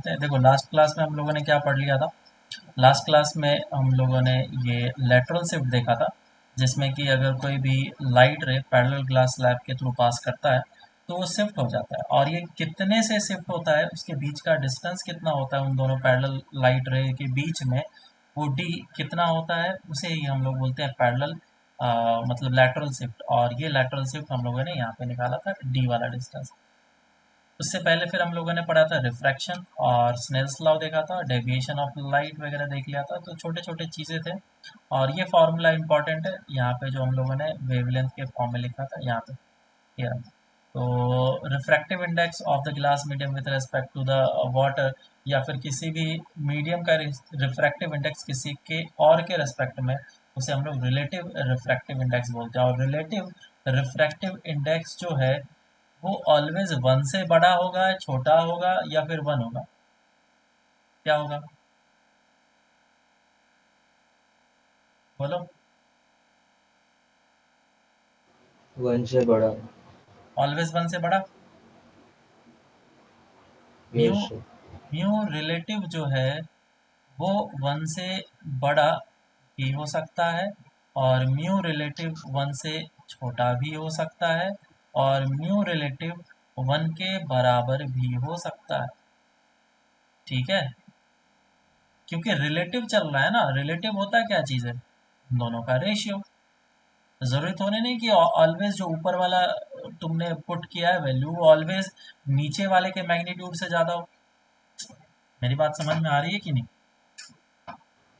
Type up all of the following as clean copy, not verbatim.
देखो last class में हम लोगों ने क्या पढ़ लिया था। लास्ट क्लास में हम लोगों ने ये लेटरल शिफ्ट देखा था, जिसमें कि अगर कोई भी light ray parallel glass slab के थ्रू पास करता है तो वो शिफ्ट हो जाता है, और ये कितने से शिफ्ट होता है, उसके बीच का डिस्टेंस कितना होता है उन दोनों पैरेलल लाइट रे के बीच में, वो डी कितना होता है, उसे ही हम लोग बोलते हैं पैरेलल, मतलब लेटरल शिफ्ट। और ये लेटरल शिफ्ट हम लोगों ने यहाँ पे निकाला था डी वाला डिस्टेंस। उससे पहले फिर हम लोगों ने पढ़ा था रिफ्रैक्शन और स्नेल्स लॉ देखा था, डेविएशन ऑफ लाइट वगैरह देख लिया था, तो छोटे छोटे चीज़ें थे। और ये फार्मूला इंपॉर्टेंट है यहाँ पे, जो हम लोगों ने वेवलेंथ के फॉर्म में लिखा था यहाँ पे, here। तो refractive index of the glass medium with respect to the water, या फिर किसी भी मीडियम का रिफ्रैक्टिव इंडेक्स किसी के और के रेस्पेक्ट में, उसे हम लोग रिलेटिव रिफ्रैक्टिव इंडेक्स बोलते हैं। और रिलेटिव रिफ्रैक्टिव इंडेक्स जो है वो ऑलवेज वन से बड़ा होगा, छोटा होगा, या फिर वन होगा, क्या होगा, बोलो। वन से बड़ा। ऑलवेज वन से बड़ा। Mu yes. म्यू रिलेटिव जो है वो वन से बड़ा भी हो सकता है, और म्यू रिलेटिव वन से छोटा भी हो सकता है, और म्यू रिलेटिव वन के बराबर भी हो सकता है। ठीक है, क्योंकि रिलेटिव चल रहा है ना। रिलेटिव होता क्या चीज़ है, दोनों का रेशियो। जरूरी थोड़ी नहीं कि ऑलवेज जो ऊपर वाला तुमने पुट किया है वैल्यू, ऑलवेज नीचे वाले के मैग्नीट्यूड से ज्यादा हो। मेरी बात समझ में आ रही है कि नहीं,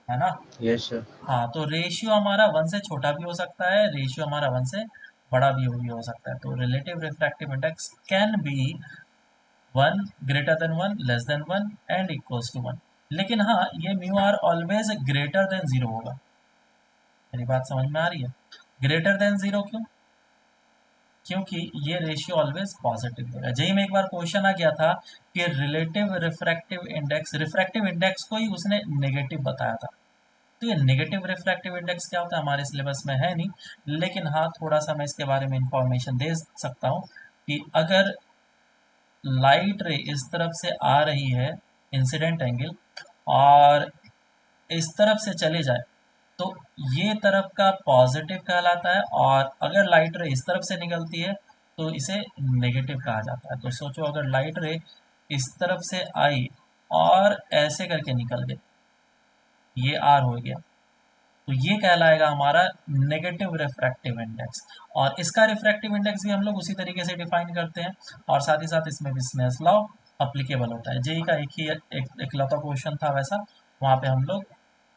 है ना। Yes sir. हाँ, तो रेशियो हमारा वन से छोटा भी हो सकता है, रेशियो हमारा वन से बड़ा भी हो सकता है। तो relative refractive index can be one, greater than one, less than one, and equals to one. लेकिन हाँ, ये mu R always greater than zero होगा। मेरी बात समझ में आ रही है। ग्रेटर देन जीरो क्यों? क्योंकि ये रेशियो ऑलवेज पॉजिटिव देगा। जेई में एक बार क्वेश्चन आ गया था कि रिलेटिव रिफ्रैक्टिव इंडेक्स को ही उसने नेगेटिव बताया था। तो ये नेगेटिव रिफ्रैक्टिव इंडेक्स क्या होता है हमारे सिलेबस में है नहीं, लेकिन हाँ थोड़ा सा मैं इसके बारे में इंफॉर्मेशन दे सकता हूँ कि अगर लाइट रे इस तरफ से आ रही है, इंसिडेंट एंगल, और इस तरफ से चले जाए, तो ये तरफ का पॉजिटिव कहलाता है, और अगर लाइट रे इस तरफ से निकलती है तो इसे नेगेटिव कहा जाता है। तो सोचो, अगर लाइट रे इस तरफ से आई और ऐसे करके निकल गई, ये आर हो गया, तो ये कहलाएगा हमारा नेगेटिव रिफ्रैक्टिव इंडेक्स। और इसका रिफ्रैक्टिव इंडेक्स भी हम लोग उसी तरीके से डिफाइन करते हैं, और साथ ही साथ इसमें भी स्नेल्स लॉ अप्लीकेबल होता है। जेई का एक ही इकलौता क्वेश्चन था वैसा, वहाँ पे हम लोग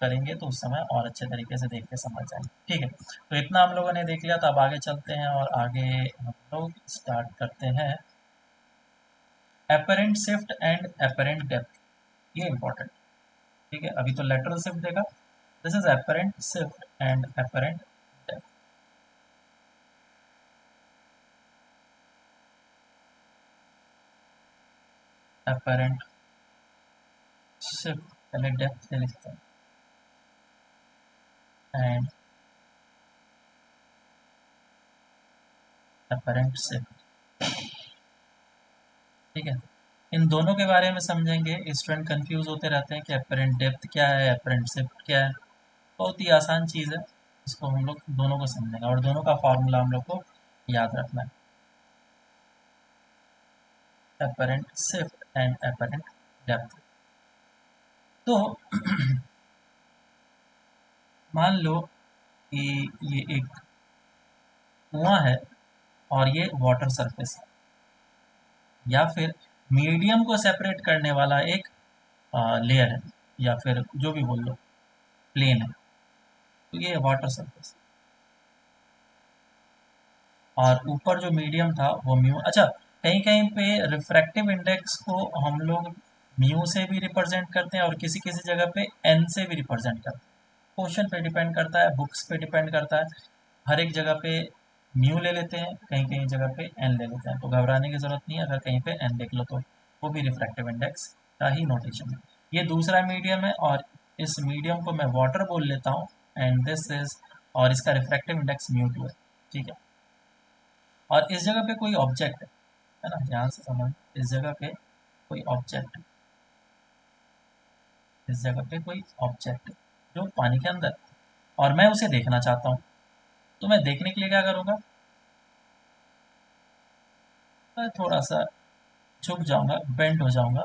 करेंगे तो उस समय और अच्छे तरीके से देख के समझ जाएंगे। ठीक है, तो इतना हम लोगों ने देख लिया, तो अब आगे चलते हैं और आगे हम लोग स्टार्ट करते हैं apparent shift and apparent depth. ये इंपॉर्टेंट। ठीक है, अभी तो लेटरल शिफ्ट देखा, this is apparent shift and apparent depth. Apparent shift, पहले डेप्थ ले लिखते हैं, एंड एपरेंट शिफ्ट। ठीक है, इन दोनों के बारे में समझेंगे। स्टूडेंट कंफ्यूज होते रहते हैं कि एपरेंट डेप्थ क्या है, एपरेंट शिफ्ट क्या है। बहुत ही आसान चीज़ है, इसको हम लोग दोनों को समझेंगे, और दोनों का फॉर्मूला हम लोग को याद रखना है, apparent shift and apparent depth. तो मान लो कि ये एक कुआं है और ये वाटर सरफेस है, या फिर मीडियम को सेपरेट करने वाला एक लेयर है, या फिर जो भी बोल लो, प्लेन है। तो ये वाटर सरफेस, और ऊपर जो मीडियम था वो म्यू। अच्छा, कहीं कहीं पे रिफ्रैक्टिव इंडेक्स को हम लोग म्यू से भी रिप्रेजेंट करते हैं, और किसी किसी जगह पे एन से भी रिप्रेजेंट करते हैं। क्वेश्चन पे डिपेंड करता है, बुक्स पे डिपेंड करता है। हर एक जगह पे म्यू ले लेते हैं, कहीं कहीं जगह पे एन ले लेते हैं, तो घबराने की जरूरत नहीं है अगर कहीं पे एन लिख लो तो, वो भी रिफ्रैक्टिव इंडेक्स का ही नोटेशन है। ये दूसरा मीडियम है, और इस मीडियम को मैं वाटर बोल लेता हूँ, एंड दिस इज, और इसका रिफ्रैक्टिव इंडेक्स म्यू 2 है। ठीक है, और इस जगह पे कोई ऑब्जेक्ट है ना, ध्यान से समझ, इस जगह पे कोई ऑब्जेक्ट है, इस जगह पे कोई ऑब्जेक्ट जो पानी के अंदर, और मैं उसे देखना चाहता हूँ। तो मैं देखने के लिए क्या करूँगा, मैं थोड़ा सा झुक जाऊँगा, बेंड हो जाऊँगा,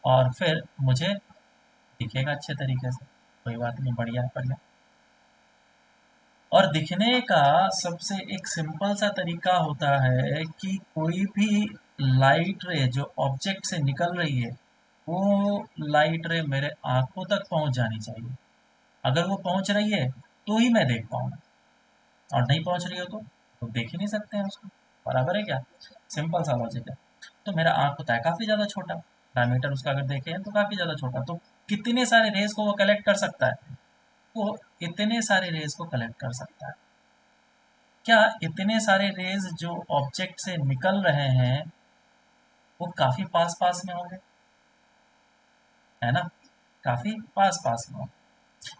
और फिर मुझे दिखेगा अच्छे तरीके से। कोई बात नहीं, बढ़िया बढ़िया। और दिखने का सबसे एक सिंपल सा तरीका होता है कि कोई भी लाइट रे जो ऑब्जेक्ट से निकल रही है, वो लाइट रे मेरे आंखों तक पहुंच जानी चाहिए। अगर वो पहुंच रही है तो ही मैं देख पाऊंगा, और नहीं पहुंच रही हो तो देख ही नहीं सकते हैं उसको। बराबर है क्या? सिंपल सा लॉजिक है। तो मेरा आंख होता है काफी ज्यादा छोटा, डायमीटर उसका अगर देखें तो काफी ज्यादा छोटा, तो कितने सारे रेस को वो कलेक्ट कर सकता है? वो इतने सारे रेस को कलेक्ट कर सकता है। क्या इतने सारे रेज जो ऑब्जेक्ट से निकल रहे हैं वो काफी पास पास में होंगे, है ना? काफी पास पास में होंगे।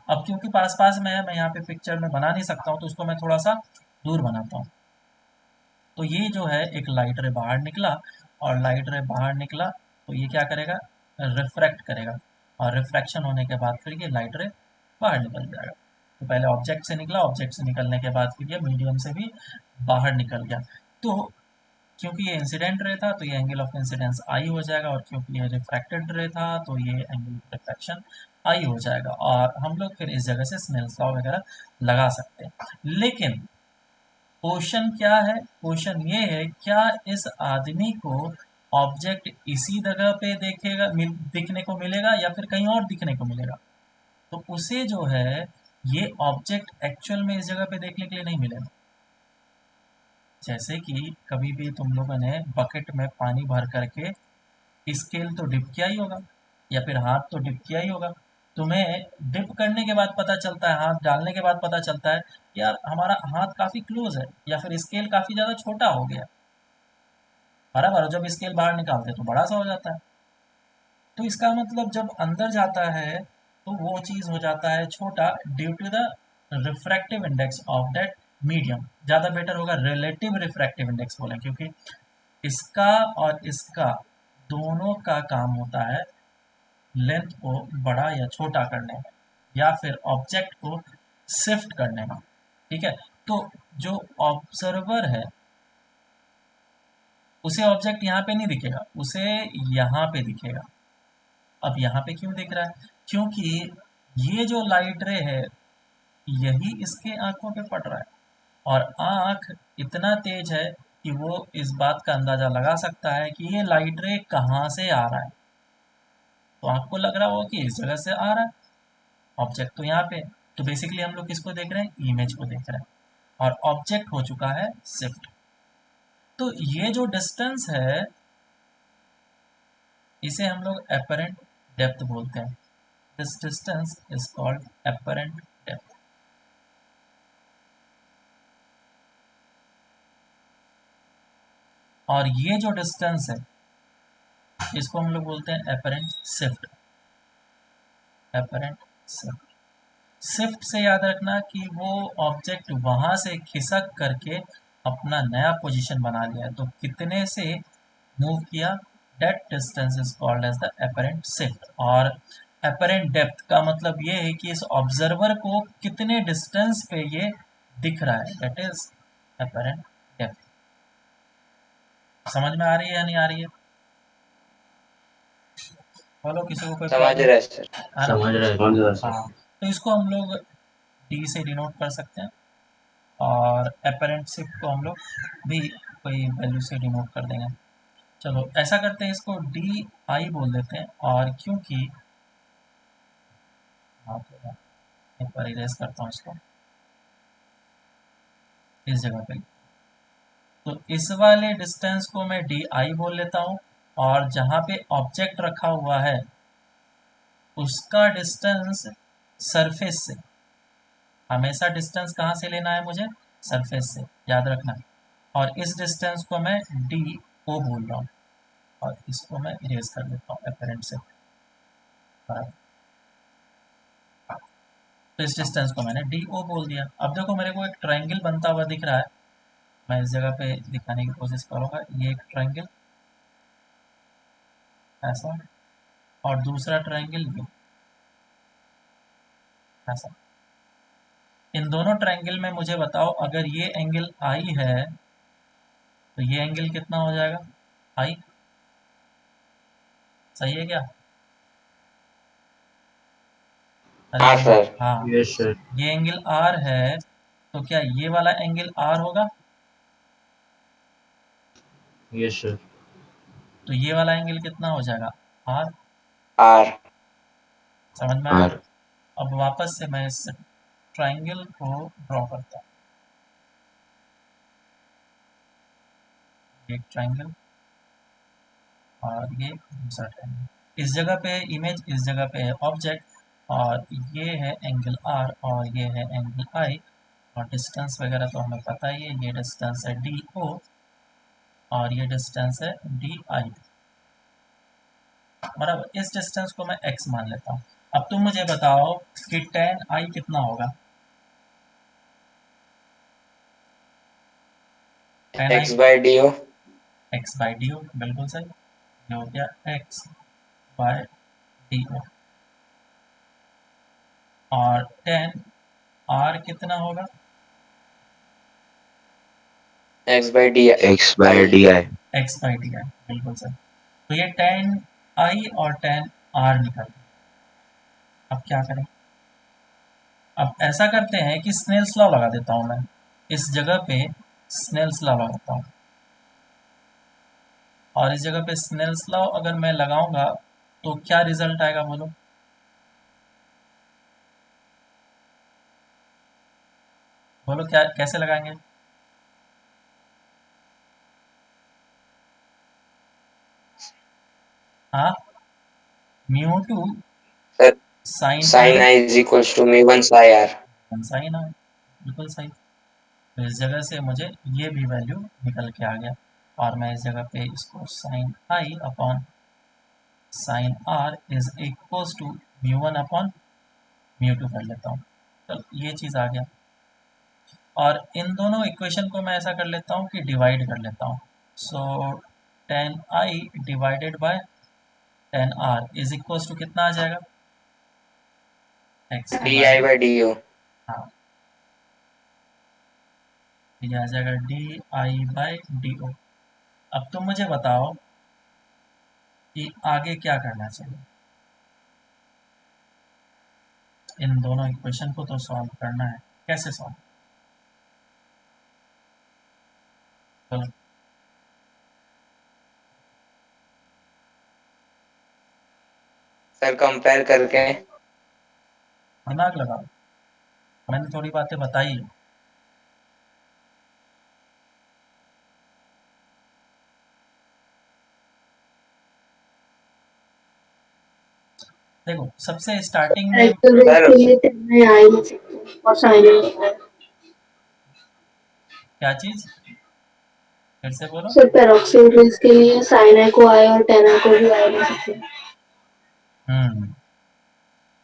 अब क्योंकि पास पास में है, मैं यहाँ पे पिक्चर में बना नहीं सकता हूँ, तो उसको मैं थोड़ा सा दूर बनाता हूँ। तो ये जो है एक लाइट रे बाहर निकला, और लाइट रे बाहर निकला तो ये क्या करेगा, रिफ्रैक्ट करेगा, और रिफ्रैक्शन होने के बाद फिर ये लाइट रे बाहर निकल जाएगा। तो पहले ऑब्जेक्ट से निकला, ऑब्जेक्ट से निकलने के बाद फिर ये मीडियम से भी बाहर निकल गया। तो क्योंकि ये इंसिडेंट रे था तो ये एंगल ऑफ इंसिडेंस आई हो जाएगा, और क्योंकि ये रिफ्रैक्टेड रे था तो ये एंगल ऑफ रिफ्रैक्शन आई हो जाएगा, और हम लोग फिर इस जगह से स्नेल्स लॉ वगैरह लगा सकते हैं। लेकिन क्वेश्चन क्या है, क्वेश्चन ये है क्या इस आदमी को ऑब्जेक्ट इसी जगह पे दिखने को मिलेगा, या फिर कहीं और दिखने को मिलेगा? तो उसे जो है ये ऑब्जेक्ट एक्चुअल में इस जगह पे देखने के लिए नहीं मिलेगा। जैसे कि कभी भी तुम लोगों ने बकेट में पानी भर करके स्केल तो डिप किया ही होगा, या फिर हाथ तो डिप किया ही होगा। तुम्हें डिप करने के बाद पता चलता है, हाथ डालने के बाद पता चलता है यार हमारा हाथ काफी क्लोज है, या फिर स्केल काफी ज्यादा छोटा हो गया। बराबर, जब स्केल बाहर निकालते हैं तो बड़ा सा हो जाता है। तो इसका मतलब जब अंदर जाता है तो वो चीज हो जाता है छोटा, due to the refractive index of that medium. ज्यादा बेटर होगा रिलेटिव रिफ्रैक्टिव इंडेक्स बोलें, क्योंकि इसका और इसका दोनों का काम होता है लेंथ को बड़ा या छोटा करने में, या फिर ऑब्जेक्ट को शिफ्ट करने में। ठीक है? तो जो ऑब्जर्वर है उसे ऑब्जेक्ट यहाँ पे नहीं दिखेगा, उसे यहाँ पे दिखेगा। अब यहाँ पे क्यों दिख रहा है? क्योंकि ये जो लाइट रे है यही इसके आंखों पे पड़ रहा है, और आंख इतना तेज है कि वो इस बात का अंदाजा लगा सकता है कि ये लाइट रे कहाँ से आ रहा है। तो आपको लग रहा होगा कि इस जगह से आ रहा है, ऑब्जेक्ट तो यहाँ पे है। तो बेसिकली हम लोग किसको देख रहे हैं, इमेज को देख रहे हैं, और ऑब्जेक्ट हो चुका है शिफ्ट। तो ये जो डिस्टेंस है इसे हम लोग एपरेंट डेप्थ बोलते हैं। This distance is called apparent depth. और ये जो डिस्टेंस है इसको हम लोग बोलते हैं apparent shift. Apparent shift, shift से याद रखना कि वो ऑब्जेक्ट वहां से खिसक करके अपना नया पोजीशन बना लिया, तो कितने से मूव किया, that distance is called as the apparent shift. और एपरेंट डेप्थ का मतलब ये है कि इस ऑब्जर्वर को कितने डिस्टेंस पे ये दिख रहा है, दैट इज एपरेंट डेप्थ। समझ में आ रही है या नहीं आ रही है? बोलो, किसी को कोई समझ प्रॉब्लम रहे सर। है ना? समझ रहे समझ रहे सर। हाँ, तो इसको हम लोग डी से डिनोट कर सकते हैं, और एपरेंट शिफ्ट को हम लोग भी कोई वैल्यू से डिनोट कर देंगे। चलो ऐसा करते हैं, इसको डी आई बोल देते हैं, और क्योंकि हाँ तो एक बार इरेज करता हूँ इसको इस जगह पे। तो इस वाले डिस्टेंस को मैं डी आई बोल लेता हूँ, और जहाँ पे ऑब्जेक्ट रखा हुआ है उसका डिस्टेंस सरफेस से, हमेशा डिस्टेंस कहाँ से लेना है मुझे, सरफेस से, याद रखना। और इस डिस्टेंस को मैं डी ओ बोल रहा हूँ, और इसको मैं इरेज कर देता हूँ एपरेंट से। तो इस डिस्टेंस को मैंने डी ओ बोल दिया। अब देखो मेरे को एक ट्रायंगल बनता हुआ दिख रहा है, मैं इस जगह पे दिखाने की कोशिश करूंगा। ये एक ट्रायंगल ऐसा, और दूसरा ट्रायंगल ये। ऐसा। इन दोनों ट्रायंगल में मुझे बताओ, अगर ये एंगल आई है तो ये एंगल कितना हो जाएगा, आई। सही है क्या? अरे हाँ सर। हाँ, यस सर। ये एंगल आर है तो क्या ये वाला एंगल आर होगा? Yes sir. तो ये वाला एंगल कितना हो जाएगा, आर। आर। समझ में आया? अब वापस से मैं इस ट्रायंगल को ड्रॉ करता हूँ, एक ट्रायंगल और ये दूसरा ट्रायंगल। इस जगह पे इमेज, इस जगह पे है ऑब्जेक्ट, और ये है एंगल आर और ये है एंगल आई। और डिस्टेंस वगैरह तो हमें पता ही है, ये डिस्टेंस है डी ओ और ये डिस्टेंस है डी आई। बराबर, इस डिस्टेंस को मैं x मान लेता हूँ। अब तुम मुझे बताओ कि tan आई कितना होगा। tan I X by D O. x by D O, बिल्कुल सही। ये हो गया x बाय डी ओ। और tan r कितना होगा, X by D X by D I. x by D I, बिल्कुल सही। तो ये tan आई और tan r निकल गया। अब क्या करें? अब ऐसा करते हैं कि स्नेल्स लॉ लगा देता हूँ मैं, इस जगह पे स्नेल्स लॉ लगाता हूँ। और इस जगह पे स्नेल्स लॉ अगर मैं लगाऊंगा तो क्या रिजल्ट आएगा, बोलो। बोलो क्या, कैसे लगाएंगे? हाँ, mu two sir sine sine i i is equals to mu one sine r. Sine i, बिल्कुल सही। तो इस जगह से मुझे ये भी वैल्यू निकल के आ गया। और मैं इस जगह पे इसको sine I upon sine R is equals to mu one upon mu two कर लेता हूँ। तो ये चीज़ आ गया। और इन दोनों इक्वेशन को मैं ऐसा कर लेता हूँ कि डिवाइड कर लेता हूँ। So tan i divided by tan r is equals to कितना आ जाएगा, x d i divided, by D o. हाँ, ये आ जाएगा D i by D o. अब तुम मुझे बताओ कि आगे क्या करना चाहिए। इन दोनों इक्वेशन को तो सॉल्व करना है, कैसे सॉल्व, बोलो। सर कंपेयर करके। दिमाग लगाओ, मैंने थोड़ी बातें बताई है। देखो, सबसे स्टार्टिंग में एक्चुअली सर के लिए करने आ ही नहीं सकते और साइन होता है। क्या चीज, फिर से बोलो। सिर्फ पेरोक्सिल रेज के लिए साइन आई को आए और टेन आई को भी आए नहीं सकते। हम्म,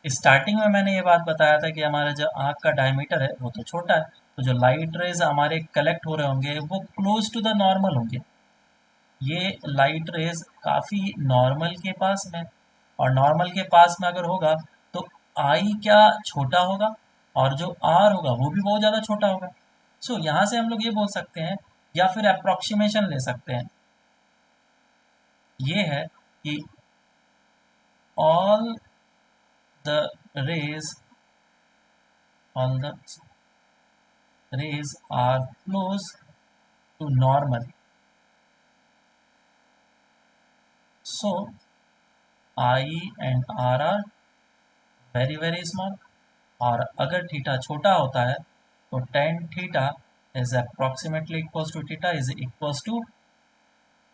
स्टार्टिंग में मैंने ये बात बताया था कि हमारा जो आँख का डायमीटर है वो तो छोटा है, तो जो लाइट रेज हमारे कलेक्ट हो रहे होंगे वो क्लोज टू द नॉर्मल होंगे। ये लाइट रेज काफ़ी नॉर्मल के पास है, और नॉर्मल के पास में अगर होगा तो आई क्या छोटा होगा, और जो आर होगा वो भी बहुत ज़्यादा छोटा होगा। सो यहाँ से हम लोग ये बोल सकते हैं, या फिर अप्रोक्सीमेशन ले सकते हैं, ये है कि all the rays all the rays are close to normal, so I and R are very very small. और अगर थीटा छोटा होता है तो tan theta is approximately equals to theta is equals to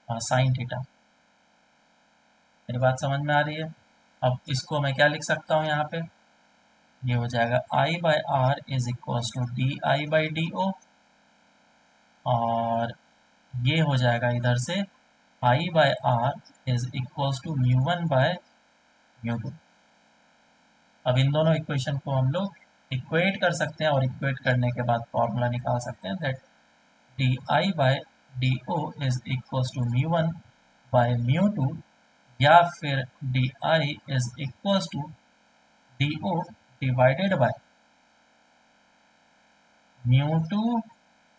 sine theta. मेरी बात समझ में आ रही है? अब इसको मैं क्या लिख सकता हूँ यहाँ पे, ये हो जाएगा i by r is equals to D i by D O, और ये हो जाएगा इधर से i by r is equals to mu one by mu two. अब इन दोनों इक्वेशन को हम लोग इक्वेट कर सकते हैं, और इक्वेट करने के बाद फॉर्मूला निकाल सकते हैं that D I by D O is equals to mu one by mu two, या फिर D I is equals to D O divided by mu2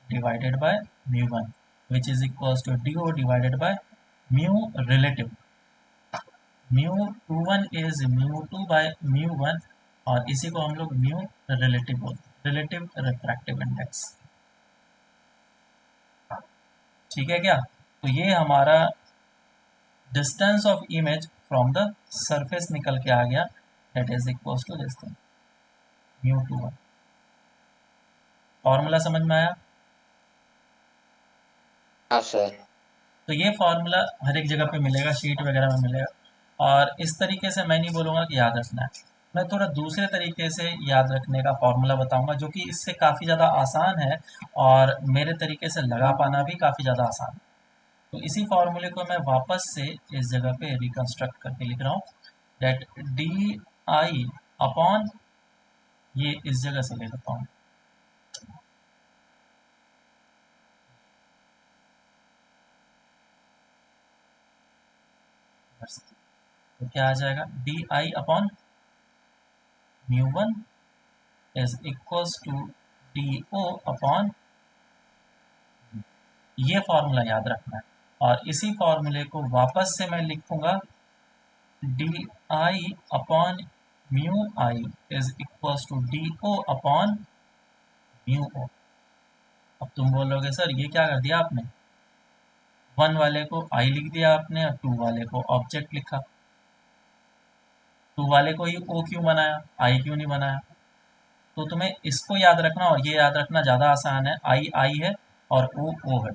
divided by mu1 which is equals to do divided by mu relative. mu21 is mu2 by mu1 और इसी को हम लोग mu relative बोलते हैं, relative refractive index. ठीक है क्या? तो ये हमारा distance of image from the surface निकल के आ गया, that is equals to this thing mu21। Formula समझ में आया? हाँ सर। तो ये फॉर्मूला हर एक जगह पे मिलेगा, शीट वगैरह में मिलेगा, और इस तरीके से मैं नहीं बोलूँगा कि याद रखना है, मैं थोड़ा दूसरे तरीके से याद रखने का फॉर्मूला बताऊंगा जो कि इससे काफ़ी ज़्यादा आसान है और मेरे तरीके से लगा पाना भी काफ़ी ज़्यादा आसान है। तो इसी फॉर्मूले को मैं वापस से इस जगह पे रिकंस्ट्रक्ट करके लिख रहा हूँ, डेट डी आई अपॉन, ये इस जगह से ले लेता हूँ, तो क्या आ जाएगा, D I upon mu1 is equals to D O upon, ये फॉर्मूला याद रखना है। और इसी फॉर्मूले को वापस से मैं लिखूंगा, d I upon mu i is equals to D O upon mu o. अब तुम बोलोगे सर ये क्या कर दिया आपने, 1 वाले को आई लिख दिया आपने और 2 वाले को ऑब्जेक्ट लिखा, 2 वाले को ही ओ क्यों बनाया, आई क्यों नहीं बनाया? तो तुम्हें इसको याद रखना और ये याद रखना ज़्यादा आसान है, आई आई है और ओ है,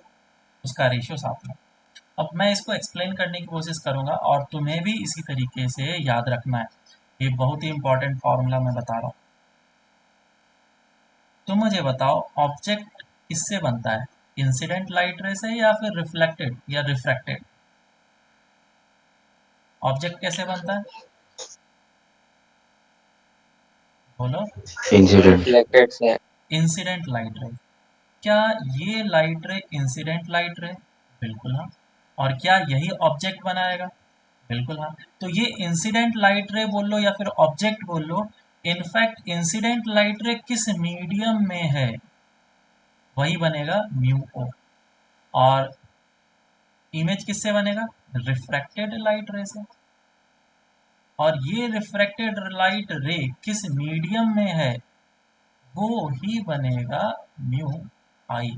उसका रेशियो साथ में। अब मैं इसको एक्सप्लेन करने की कोशिश करूंगा और तुम्हें भी इसी तरीके से याद रखना है, ये बहुत ही इंपॉर्टेंट फॉर्मूला मैं बता रहा हूँ। तुम मुझे बताओ ऑब्जेक्ट किससे बनता है, इंसिडेंट लाइट रे से या फिर रिफ्लेक्टेड या रिफ्रैक्टेड? ऑब्जेक्ट कैसे बनता है बोलो? इंसिडेंट। रिफ्लेक्टेड से। इंसिडेंट लाइट रे। क्या ये लाइट रे इंसिडेंट लाइट रे? बिल्कुल हाँ। और क्या यही ऑब्जेक्ट बनाएगा? बिल्कुल हाँ। तो ये इंसिडेंट लाइट रे बोल लो या फिर ऑब्जेक्ट बोल लो, इनफैक्ट इंसिडेंट लाइट रे किस मीडियम में है वही बनेगा म्यू ओ, और इमेज किससे बनेगा, रिफ्रैक्टेड लाइट रे से। और ये रिफ्रैक्टेड लाइट रे किस मीडियम में है वो ही बनेगा म्यू आई।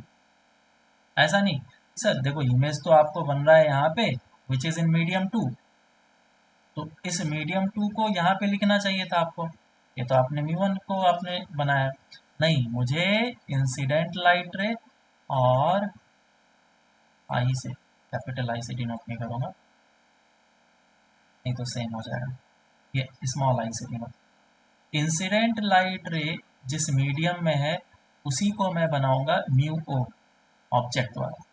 ऐसा नहीं सर, देखो इमेज तो आपको बन रहा है यहाँ पे विच इज इन मीडियम 2, तो इस मीडियम 2 को यहाँ पे लिखना चाहिए था आपको, ये तो आपने म्यू1 को आपने बनाया, नहीं मुझे इंसिडेंट लाइट रे और आई से, कैपिटल आई से डिनोट नहीं करूँगा, नहीं तो सेम हो जाएगा, ये स्मॉल आई से डिनोट। इंसिडेंट लाइट रे जिस मीडियम में है उसी को मैं बनाऊंगा म्यू ओ, ऑब्जेक्ट वाला,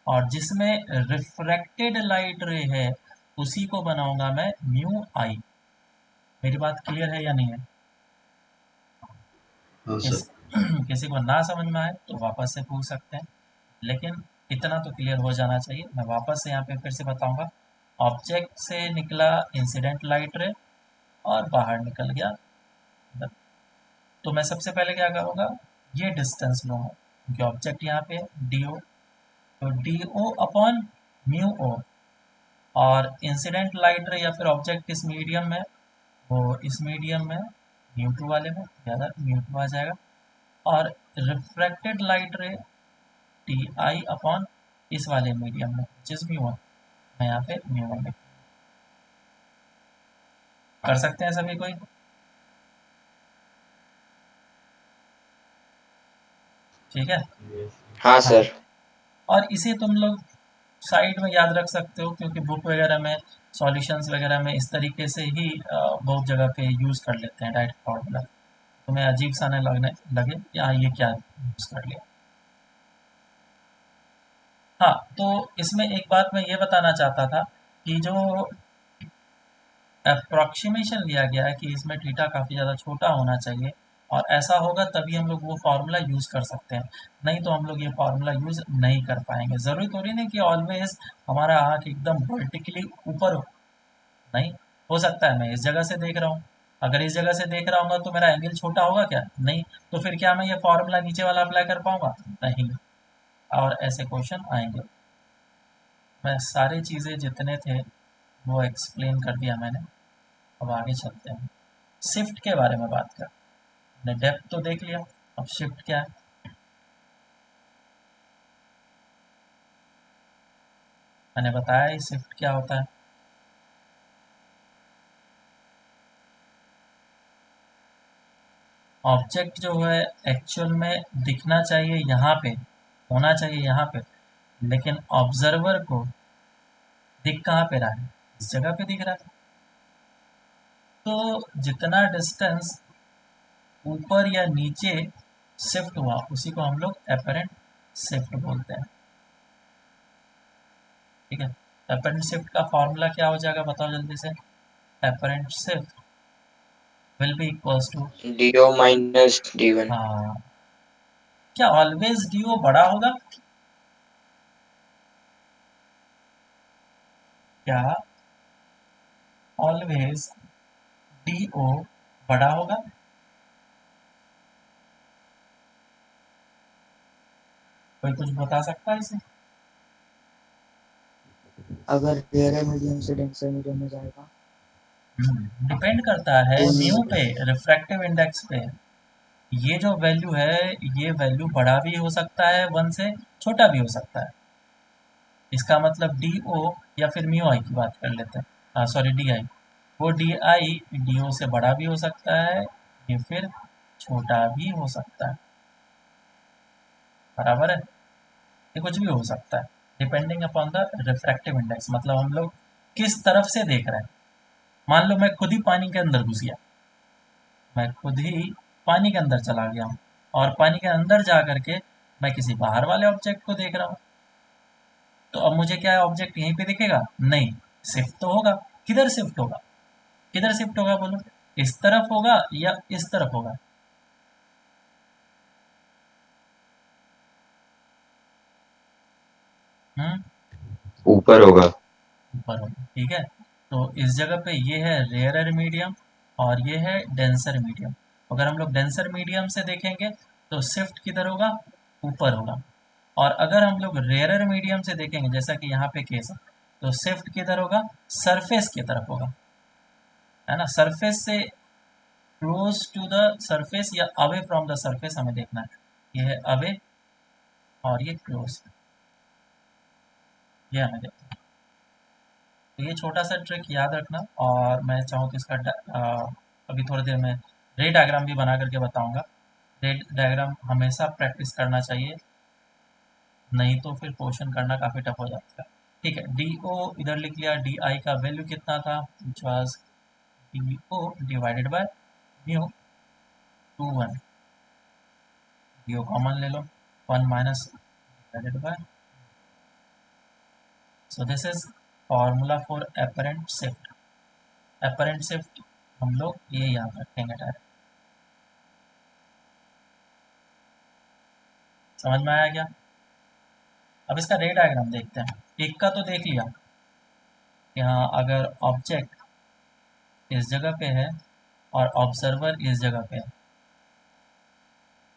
और जिसमें रिफ्रैक्टेड लाइट रे है उसी को बनाऊंगा मैं म्यू आई। मेरी बात क्लियर है या नहीं है? किसी को ना समझ में आए तो वापस से पूछ सकते हैं, लेकिन इतना तो क्लियर हो जाना चाहिए। मैं वापस से यहाँ पे फिर से बताऊंगा, ऑब्जेक्ट से निकला इंसिडेंट लाइट रे और बाहर निकल गया, तो मैं सबसे पहले क्या करूँगा, ये डिस्टेंस लूँगा क्योंकि ऑब्जेक्ट यहाँ पे डी ओ, तो डी ओ अपॉन म्यू ओ, और इंसिडेंट लाइट रे या फिर ऑब्जेक्ट किस मीडियम में, वो इस मीडियम में म्यू टू वाले में, ज़्यादा म्यू टू आ जाएगा, और रिफ्रैक्टेड लाइट रे टी आई अपॉन इस वाले मीडियम में जिस म्यू वन, मैं यहाँ पे म्यू वन कर सकते हैं सभी कोई? ठीक है हाँ सर। और इसे तुम लोग साइड में याद रख सकते हो क्योंकि बुक वगैरह में सॉल्यूशंस वगैरह में इस तरीके से ही बहुत जगह पे यूज़ कर लेते हैं डायरेक्ट फॉर्मूला, तुम्हें अजीब सा न लगने लगे या ये क्या यूज़ कर लिया। हाँ तो इसमें एक बात मैं ये बताना चाहता था कि जो अप्रॉक्सीमेशन लिया गया है कि इसमें थीटा काफ़ी ज़्यादा छोटा होना चाहिए और ऐसा होगा तभी हम लोग वो फार्मूला यूज़ कर सकते हैं, नहीं तो हम लोग ये फार्मूला यूज़ नहीं कर पाएंगे। ज़रूरी थोड़ी नहीं कि ऑलवेज हमारा आँख एकदम वर्टिकली ऊपर हो, नहीं, हो सकता है मैं इस जगह से देख रहा हूँ, अगर इस जगह से देख रहा हूँ तो मेरा एंगल छोटा होगा क्या? नहीं। तो फिर क्या मैं ये फॉर्मूला नीचे वाला अप्लाई कर पाऊंगा? नहीं। और ऐसे क्वेश्चन आएंगे। मैं सारी चीज़ें जितने थे वो एक्सप्लेन कर दिया मैंने। अब आगे चलते हैं, शिफ्ट के बारे में बात कर। हमने डेप्थ तो देख लिया, अब शिफ्ट क्या है? मैंने बताया ही शिफ्ट क्या होता है। ऑब्जेक्ट जो है एक्चुअल में दिखना चाहिए यहाँ पे, होना चाहिए यहाँ पे, लेकिन ऑब्जर्वर को दिख कहाँ पे रहा है? इस जगह पे दिख रहा है। तो जितना डिस्टेंस ऊपर या नीचे शिफ्ट हुआ उसी को हम लोग एपरेंट शिफ्ट बोलते हैं। ठीक है, एपरेंट शिफ्ट का फॉर्मूला क्या हो जाएगा बताओ जल्दी से। Apparent shift will be equals to, DO minus D1। हाँ, क्या ऑलवेज डीओ बड़ा होगा? क्या ऑलवेज डीओ बड़ा होगा? कोई कुछ बता सकता है इसे? अगर रेयर मीडियम से डेंसर मीडियम में जाएगा डिपेंड करता है तो म्यू नहीं पे, रिफ्रैक्टिव इंडेक्स पे। ये जो वैल्यू है, ये वैल्यू बड़ा भी हो सकता है वन से, छोटा भी हो सकता है। इसका मतलब डी ओ या फिर म्यू आई की बात कर लेते हैं, हाँ सॉरी डी आई, वो डी आई डी ओ से बड़ा भी हो सकता है, ये फिर छोटा भी हो सकता है। बराबर है, ये कुछ भी हो सकता है depending upon the refractive index, मतलब हम लोग किस तरफ से देख रहे हैं। मान लो मैं खुद ही पानी के अंदर घुस गया, मैं खुद ही पानी के अंदर चला गया हूँ, और पानी के अंदर जा करके मैं किसी बाहर वाले ऑब्जेक्ट को देख रहा हूँ, तो अब मुझे क्या है, ऑब्जेक्ट यहीं पे दिखेगा? नहीं, शिफ्ट तो होगा। किधर शिफ्ट होगा? किधर शिफ्ट होगा बोलो? इस तरफ होगा या इस तरफ होगा? हम्म, ऊपर होगा। ऊपर होगा, ठीक है। तो इस जगह पे ये है रेयरर मीडियम और ये है डेंसर मीडियम। अगर हम लोग डेंसर मीडियम से देखेंगे तो शिफ्ट किधर होगा? ऊपर होगा। और अगर हम लोग रेयरर मीडियम से देखेंगे, जैसा कि यहाँ पे केस है, तो शिफ्ट किधर होगा? सरफेस की तरफ होगा, है ना। सरफेस से क्लोज टू द सरफेस या अवे फ्रॉम द सरफेस हमें देखना है। ये है अवे और ये क्लोज, ये हमें देखना है। तो ये छोटा सा ट्रिक याद रखना, और मैं चाहूँ तो इसका अभी थोड़ी देर में रे डायग्राम भी बना करके बताऊंगा। रे डायग्राम हमेशा प्रैक्टिस करना चाहिए, नहीं तो फिर क्वेश्चन करना काफ़ी टफ हो जाता है। ठीक है, डी ओ इधर लिख लिया, डी आई का वैल्यू कितना था, which was D O divided by mu, 2 1, D O common ले लो, 1 minus divided by, so this is formula for apparent shift. Apparent shift हम लोग ये याद रखेंगे डायरेक्ट। समझ में आया क्या? अब इसका रे डायग्राम देखते हैं। एक का तो देख लिया कि हाँ, अगर ऑब्जेक्ट इस जगह पे है और ऑब्जर्वर इस जगह पे है,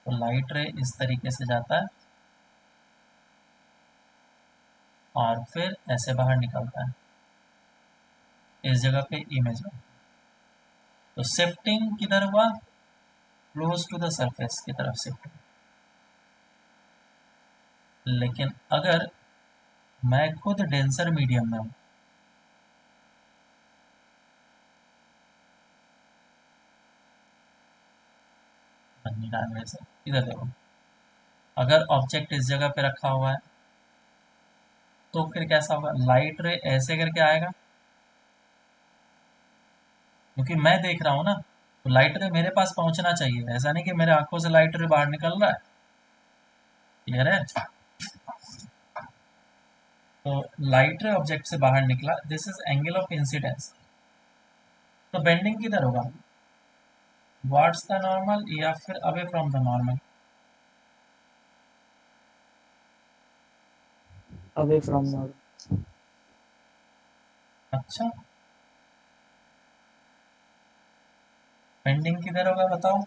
तो लाइट रे इस तरीके से जाता है और फिर ऐसे बाहर निकलता है, इस जगह पे इमेज में। तो शिफ्टिंग किधर हुआ? क्लोज टू द सरफेस की तरफ शिफ्ट। लेकिन अगर मैं खुद डेंसर मीडियम में हूँ, इधर देखो, अगर ऑब्जेक्ट इस जगह पे रखा हुआ है तो फिर कैसा होगा? लाइट रे ऐसे करके आएगा, क्योंकि मैं देख रहा हूँ ना, तो लाइट रे मेरे पास पहुंचना चाहिए, ऐसा नहीं कि मेरे आंखों से लाइट रे बाहर निकल रहा है। क्लियर है? तो लाइट रे ऑब्जेक्ट से बाहर निकला, this is angle of incidence. तो बेंडिंग किधर होगा? वाट्स द नॉर्मल या फिर away from the normal? Away from normal. अच्छा, बेंडिंग किधर होगा बताओ?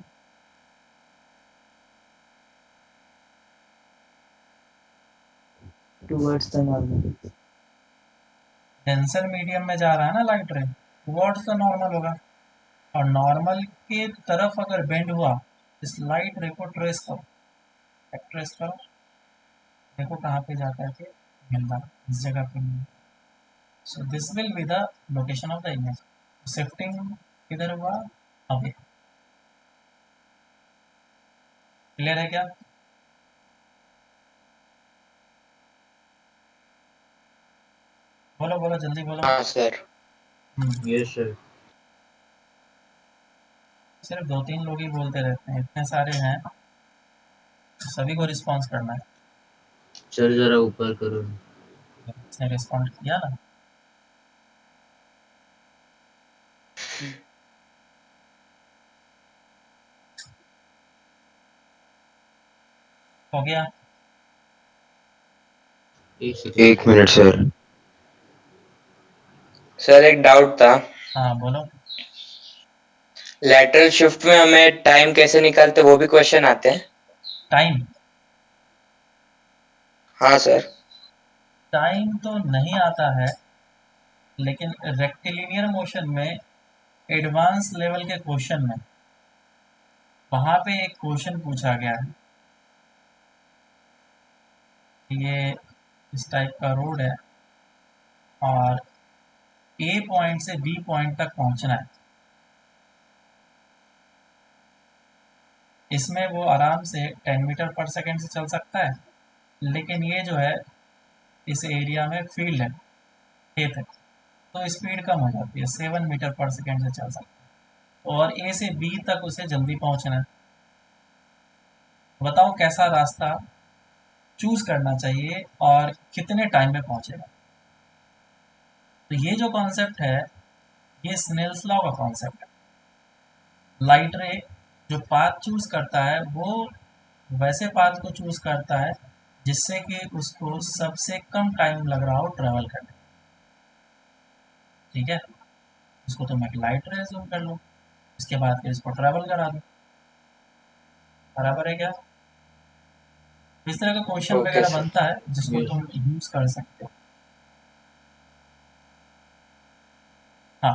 Towards the normal. Denser medium में जा रहा है ना लाइट रे, टुवर्ड्स द नॉर्मल होगा। और नॉर्मल के तरफ अगर बेंड हुआ, इस लाइट रे को ट्रेस करो, ट्रेस करो, देखो कहाँ पे जाकर के मिल रहा है, इस जगह पे मिल। So this will be the location of the image. Shifting किधर हुआ? अवे। क्लियर है क्या? बोलो बोलो जल्दी बोलो। हाँ सर। Yes sir. सिर्फ 2-3 लोग ही बोलते रहते हैं, इतने सारे हैं, सभी को रिस्पॉन्स करना है। सर जरा ऊपर करो। इसने रिस्पॉन्ड किया ना। हो गया? एक सेकंड। 1 minute sir. सर एक डाउट था, हाँ बोलो। लैटरल शिफ्ट में हमें टाइम कैसे निकालते वो भी क्वेश्चन आते हैं। टाइम? हाँ सर। टाइम तो नहीं आता है, लेकिन रेक्टिलिनियर मोशन में एडवांस लेवल के क्वेश्चन में वहां पे एक क्वेश्चन पूछा गया है। ये इस टाइप का रोड है और ए पॉइंट से बी पॉइंट तक पहुंचना है। इसमें वो आराम से 10 मीटर पर सेकेंड से चल सकता है, लेकिन ये जो है इस एरिया में फील्ड है, खेत है, तो स्पीड कम हो जाती है, 7 मीटर पर सेकेंड से चल सकता है और ए से बी तक उसे जल्दी पहुंचना है। बताओ कैसा रास्ता चूज करना चाहिए और कितने टाइम में पहुंचेगा। तो ये जो कॉन्सेप्ट है, ये स्नेल्स लॉ का कॉन्सेप्ट है। लाइट रे जो पाथ चूज करता है वो वैसे पाथ को चूज करता है जिससे कि उसको सबसे कम टाइम लग रहा हो ट्रेवल करने। ठीक है, इसको तो मैं लाइट रे जूम कर लूँ, इसके बाद फिर इसको ट्रेवल करा दूँ। बराबर है क्या? इस तरह का क्वेश्चन ओके वगैरह सर। बनता है जिसको यस। तुम यूज कर सकते हो। हाँ,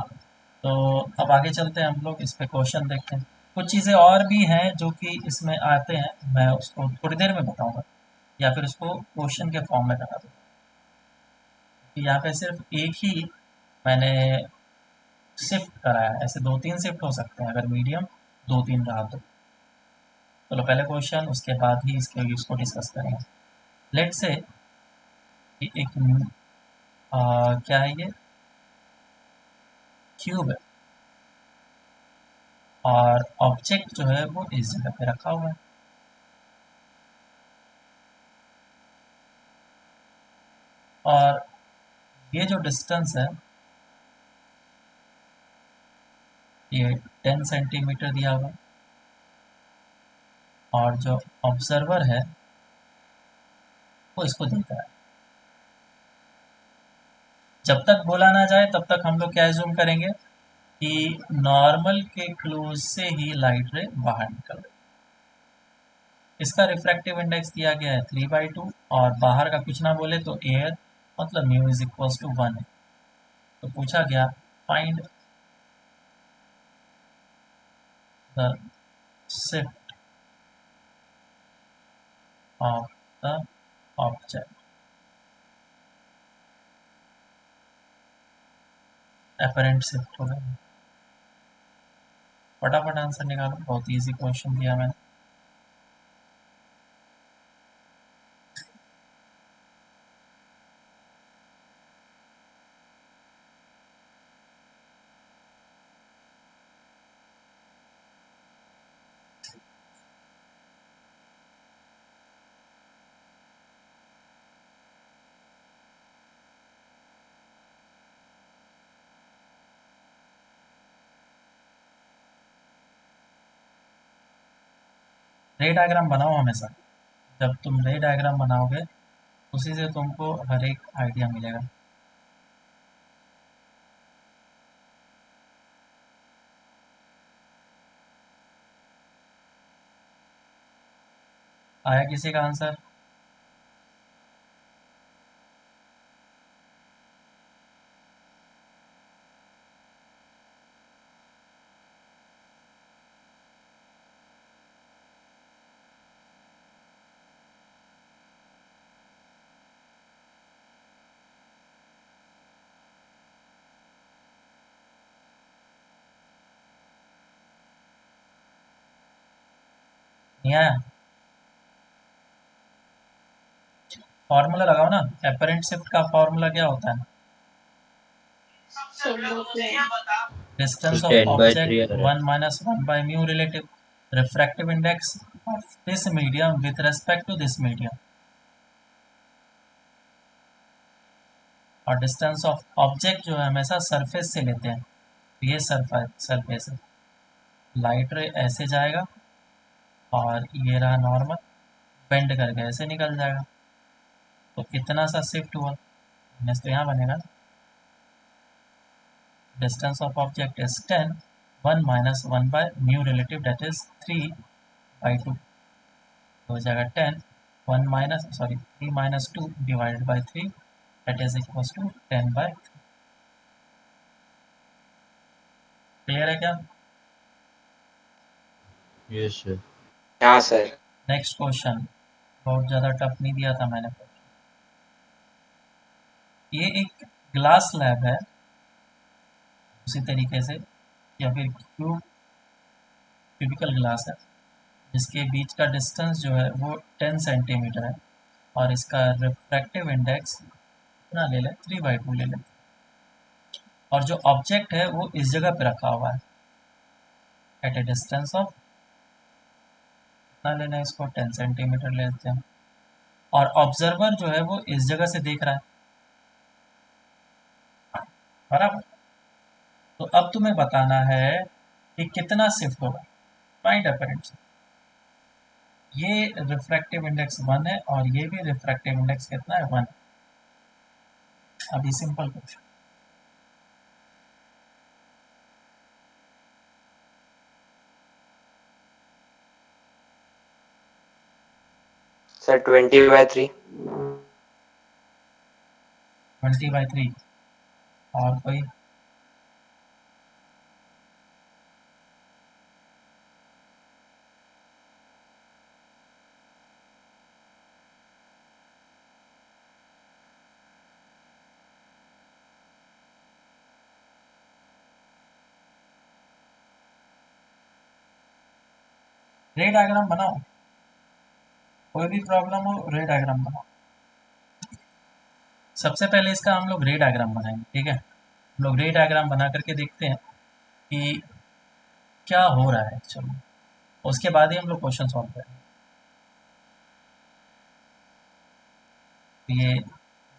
तो अब आगे चलते हैं हम लोग, इस पे क्वेश्चन देखते हैं। कुछ चीज़ें और भी हैं जो कि इसमें आते हैं, मैं उसको थोड़ी देर में बताऊंगा या फिर उसको क्वेश्चन के फॉर्म में बता दूंगा। यहाँ पे सिर्फ एक ही मैंने शिफ्ट कराया है, ऐसे 2-3 शिफ्ट हो सकते हैं अगर मीडियम 2-3 रहा तो। चलो पहले क्वेश्चन, उसके बाद ही इसको डिस्कस करेंगे। लेट से एक क्या है ये, क्यूब है और ऑब्जेक्ट जो है वो इस जगह पे रखा हुआ है और ये जो डिस्टेंस है ये 10 सेंटीमीटर दिया हुआ है और जो ऑब्जर्वर है वो इसको देख रहा है। जब तक बोला ना जाए तब तक हम लोग क्या एज्यूम करेंगे कि नॉर्मल के क्लोज से ही लाइट रे बाहर निकल रही है। इसका रिफ्रैक्टिव इंडेक्स दिया गया है 3/2 और बाहर का कुछ ना बोले तो एयर, मतलब म्यू इज इक्वल टू 1 है। तो पूछा गया find the shift of the object. Apparent shift होगा। फटाफट आंसर निकालो, बहुत इजी क्वेश्चन दिया मैंने। रे डायग्राम बनाओ हमेशा। जब तुम रे डायग्राम बनाओगे उसी से तुमको हर एक आइडिया मिलेगा। आया किसी का आंसर? नहीं आया? फॉर्मूला लगाओ ना, एपरेंट शिफ्ट का फॉर्मूला क्या होता है? डिस्टेंस ऑफ 10/3 ऑब्जेक्ट आ रहा 1 minus 1 by mu relative refractive index of this medium with respect to this medium, और डिस्टेंस ऑफ ऑब्जेक्ट जो है हमेशा सरफेस से लेते हैं, तो ये सरफेस है। लाइट रे ऐसे जाएगा और ये रहा नॉर्मल, बेंड करके ऐसे निकल जाएगा, तो कितना सा शिफ्ट हुआ? माइनस तो यहाँ बनेगा ना। Distance of object is 10, 1 minus 1 by mu relative that is 3/2, हो जाएगा 10, 1 minus 3 minus 2 divided by 3 that is equals to 10/3। Clear है क्या? Yes sir. हाँ सर। नेक्स्ट क्वेश्चन, बहुत ज़्यादा टफ नहीं दिया था मैंने। ये एक ग्लास स्लैब है, उसी तरीके से, या फिर क्यूबिकल ग्लास है, जिसके बीच का डिस्टेंस जो है वो 10 सेंटीमीटर है, और इसका रिफ्रैक्टिव इंडेक्स कितना ले लें? 3/2 ले लें, और जो ऑब्जेक्ट है वो इस जगह पे रखा हुआ है एट ए डिस्टेंस ऑफ, कितना लेना है इसको? 10 सेंटीमीटर लेते हैं, और ऑब्जर्वर जो है वो इस जगह से देख रहा है, बराबर। तो अब तुम्हें बताना है कि कितना शिफ्ट होगा, फाइंड एपरेंट। ये रिफ्रैक्टिव इंडेक्स 1 है और ये भी रिफ्रैक्टिव इंडेक्स कितना है? 1। अभी सिंपल क्वेश्चन, सर 20/3। 20/3। और कोई? रे डायग्राम बनाओ, कोई भी प्रॉब्लम हो रे डायग्राम बनाओ। सबसे पहले इसका हम लोग रे डायग्राम बनाएंगे, ठीक है? हम लोग रे डायग्राम बना करके देखते हैं कि क्या हो रहा है एक्चुअली, उसके बाद ही हम लोग क्वेश्चन सॉल्व करेंगे। तो ये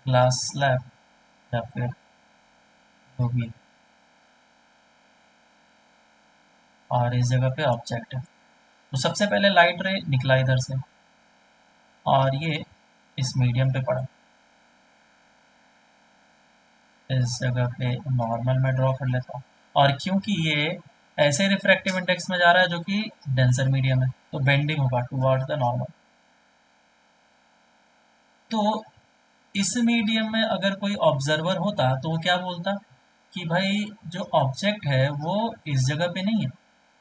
ग्लास स्लैब या फिर जो भी, और इस जगह पे ऑब्जेक्ट है, तो सबसे पहले लाइट रे निकला इधर से, और ये इस मीडियम पे पड़ा, इस जगह पे नॉर्मल में ड्रॉ कर लेता हूँ, और क्योंकि ये ऐसे रिफ्रैक्टिव इंडेक्स में जा रहा है जो कि डेंसर मीडियम है, तो बेंडिंग होगा टुवर्ड्स द नॉर्मल। तो इस मीडियम में अगर कोई ऑब्जर्वर होता तो वो क्या बोलता कि भाई जो ऑब्जेक्ट है वो इस जगह पे नहीं है,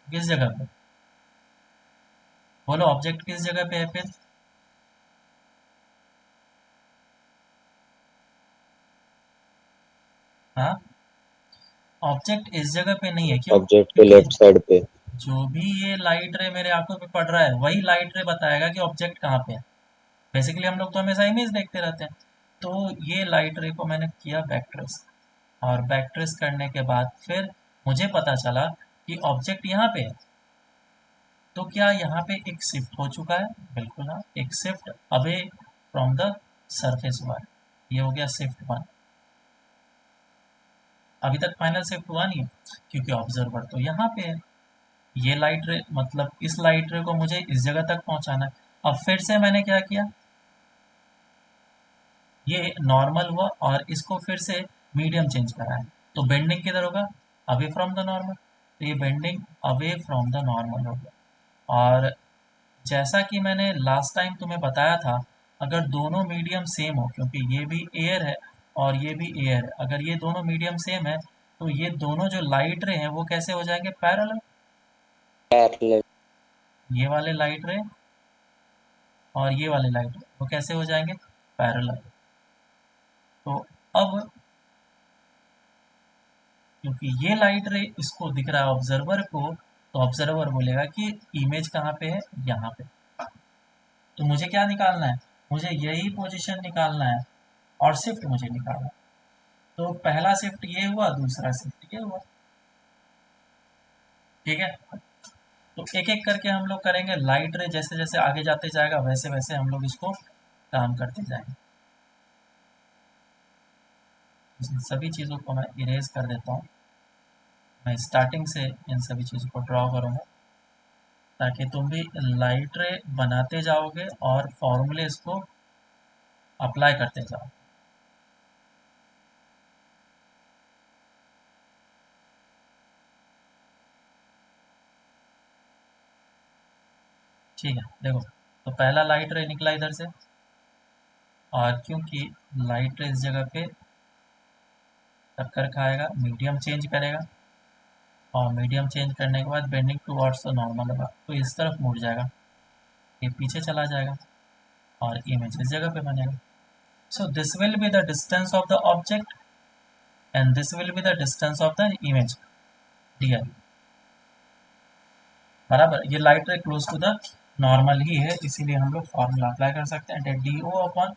किस जगह पे? बोलो, ऑब्जेक्ट किस जगह पे है फिर? हाँ, ऑब्जेक्ट इस जगह पे नहीं है, क्यों? ऑब्जेक्ट के क्योंकि लेफ्ट साइड पे। जो भी ये लाइट रे मेरे आंखों पे पड़ रहा है वही लाइट रे बताएगा कि ऑब्जेक्ट कहाँ पे है। बेसिकली हम लोग तो हमेशा इमेज देखते रहते हैं, तो ये लाइट रे को मैंने किया बैक ट्रेस, और बैक ट्रेस करने के बाद फिर मुझे पता चला कि ऑब्जेक्ट यहाँ पे है। तो क्या यहाँ पे एक शिफ्ट हो चुका है? बिल्कुल हाँ, एक shift away from the surface हुआ है, ये हो गया शिफ्ट 1। अभी तक फाइनल शिफ्ट हुआ नहीं है क्योंकि ऑब्जर्वर तो यहाँ पे है। ये लाइट रे, मतलब इस लाइट रे को मुझे इस जगह तक पहुंचाना है। अब फिर से मैंने क्या किया, ये नॉर्मल हुआ और इसको फिर से मीडियम चेंज करा है, तो बेंडिंग किधर होगा? अवे फ्रॉम द नॉर्मल, तो ये bending away from the normal हो गया। और जैसा कि मैंने लास्ट टाइम तुम्हें बताया था, अगर दोनों मीडियम सेम हो, क्योंकि ये भी एयर है और ये भी एयर है, अगर ये दोनों मीडियम सेम है तो ये दोनों जो लाइट रे हैं वो कैसे हो जाएंगे? पैरेलल। पैरेलल। ये वाले लाइट रे और ये वाले लाइट रे वो कैसे हो जाएंगे? पैरेलल। तो अब क्योंकि ये लाइट रे इसको दिख रहा है ऑब्जर्वर को, तो ऑब्जर्वर बोलेगा कि इमेज कहाँ पे है? यहाँ पे। तो मुझे क्या निकालना है? मुझे यही पोजीशन निकालना है और शिफ्ट मुझे निकालना है। तो पहला शिफ्ट ये हुआ, दूसरा शिफ्ट ये हुआ। ठीक है, तो एक एक करके हम लोग करेंगे। लाइट रे जैसे जैसे आगे जाते जाएगा वैसे वैसे हम लोग इसको काम करते जाएंगे। इन सभी चीज़ों को मैं इरेज कर देता हूँ। मैं स्टार्टिंग से इन सभी चीज़ों को ड्रॉ करूँगा ताकि तुम भी लाइट रे बनाते जाओगे और फॉर्मूले इसको अप्लाई करते जाओ। ठीक है, देखो तो पहला लाइट रे निकला इधर से, और क्योंकि लाइट रे इस जगह पे टक्कर खाएगा, मीडियम चेंज करेगा, और मीडियम चेंज करने के बाद बेंडिंग टूवर्ड्स द नॉर्मल होगा, तो इस तरफ मुड़ जाएगा, ये पीछे चला जाएगा और इमेज इस जगह पे बनेगा। So this will be the distance of the object and this will be the distance of the image D I. बराबर, ये light ray close to the normal ही है, इसीलिए हम लोग फॉर्मूला अप्लाई कर सकते हैं, that D O upon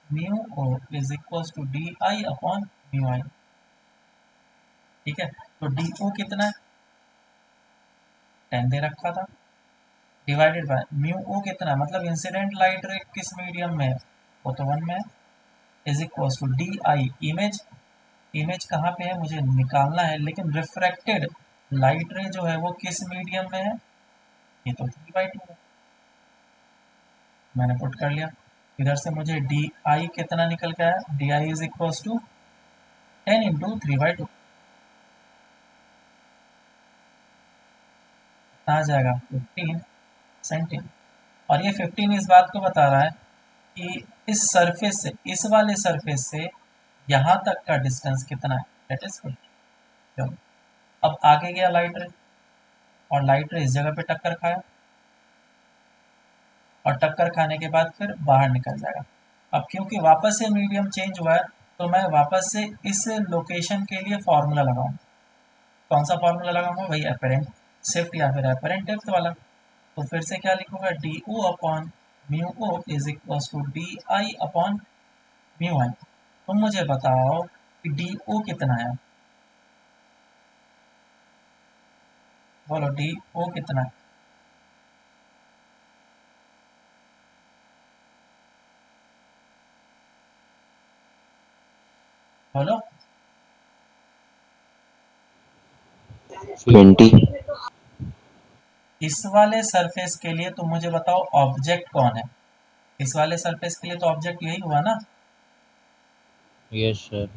mu O is equals to D I upon mu I. ठीक है, तो डी ओ कितना है? 10 दे रखा था, डिवाइडेड बाय म्यू ओ कितना है, मतलब इंसिडेंट लाइट रे किस मीडियम में है? वो तो 1 में है, is equals to D I image. Image कहाँ पे है मुझे निकालना है, लेकिन रिफ्रैक्टेड लाइट रे जो है वो किस मीडियम में है? ये तो 3/2 है, मैंने पुट कर लिया। इधर से मुझे डी आई कितना निकल के आया? D I is equals to 10 into 3/2, आ जाएगा 15 सेंटीमीटर। और ये 15 इस बात को बता रहा है कि इस सरफेस से, इस वाले सरफेस से यहाँ तक का डिस्टेंस कितना है, दैट इज 15। अब आगे गया लाइट रे, और लाइट रे इस जगह पे टक्कर खाया, और टक्कर खाने के बाद फिर बाहर निकल जाएगा। अब क्योंकि वापस से मीडियम चेंज हुआ है, तो मैं वापस से इस लोकेशन के लिए फॉर्मूला लगाऊंगा। कौन सा फॉर्मूला लगाऊंगा? वही अपरेंट शिफ्ट या फिर अपरेंट डेप्थ वाला। तो फिर से क्या लिखूंगा? D O upon mu O is equal to D I upon mu I. तुम मुझे बताओ कि डी ओ कितना है? बोलो डी ओ कितना है? बोलो। 20। इस वाले सरफेस के लिए तुम मुझे बताओ ऑब्जेक्ट कौन है? इस वाले सरफेस के लिए तो ऑब्जेक्ट यही हुआ ना। Yes sir.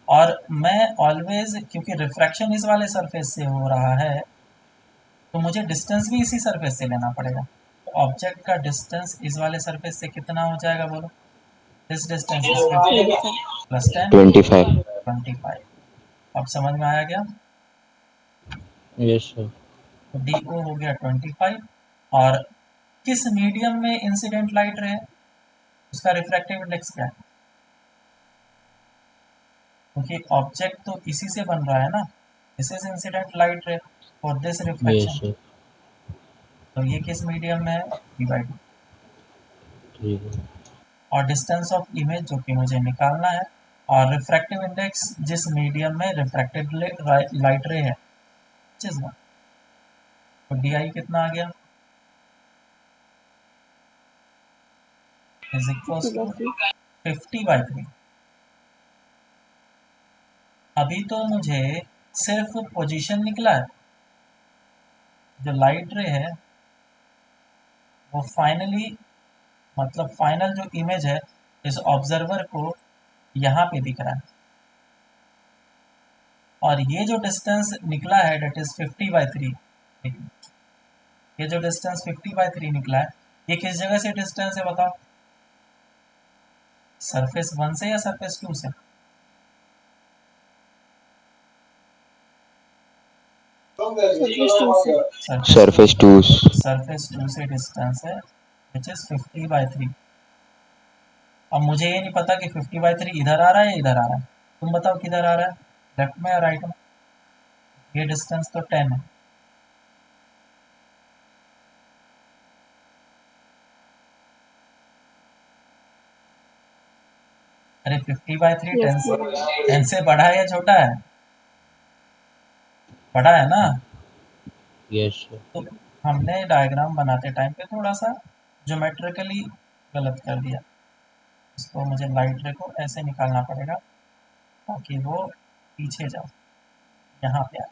और मैं ऑलवेज, क्योंकि रिफ्रैक्शन इस वाले सरफेस से हो रहा है, तो मुझे डिस्टेंस भी इसी सरफेस से लेना पड़ेगा। तो ऑब्जेक्ट का डिस्टेंस इस वाले सरफेस से कितना हो जाएगा? बोलो। This distance is 15 plus 10 25। 25। अब समझ में आया क्या? Yes sir. तो डी ओ हो गया 25। और किस मीडियम में इंसिडेंट लाइट रहे, उसका रिफ्रैक्टिव इंडेक्स क्या है? क्योंकि ऑब्जेक्ट तो इसी से बन रहा है ना, दिस इज इंसिडेंट लाइट रे और दिस यस रिफ्लेक्शन। सर। तो ये किस मीडियम में है? डी/2। ठीक है। और डिस्टेंस ऑफ इमेज जो कि मुझे निकालना है, और रिफ्रैक्टिव इंडेक्स जिस मीडियम में रिफ्रैक्टेड लाइट रे है, जिस में। तो डी आई कितना आ गया? Is equals to 50/3। अभी तो मुझे सिर्फ पोजीशन निकला है, जो लाइट रे है वो फाइनली, मतलब फाइनल जो इमेज है इस ऑब्जर्वर को यहाँ पे दिख रहा है, और ये जो डिस्टेंस निकला है डेट इज 50/3। ये जो डिस्टेंस 50/3 निकला है, ये किस जगह से डिस्टेंस है बताओ? सरफेस 1 से या सरफेस 2 से? सरफेस 2 सरफेस 2 से डिस्टेंस है विच इज 50/3। अब मुझे ये नहीं पता कि 50/3 इधर आ रहा है या इधर आ रहा है, तुम बताओ किधर आ रहा है, लेफ्ट में या राइट में? ये डिस्टेंस तो 10 है। अरे 50/3 10 से बड़ा है या छोटा है? बड़ा है ना? Yes sir. तो हमने डायग्राम बनाते टाइम पे थोड़ा सा ज्योमेट्रिकली गलत कर दिया। इसको मुझे लाइट रे को ऐसे निकालना पड़ेगा ताकि वो पीछे जाओ, यहाँ पे आए।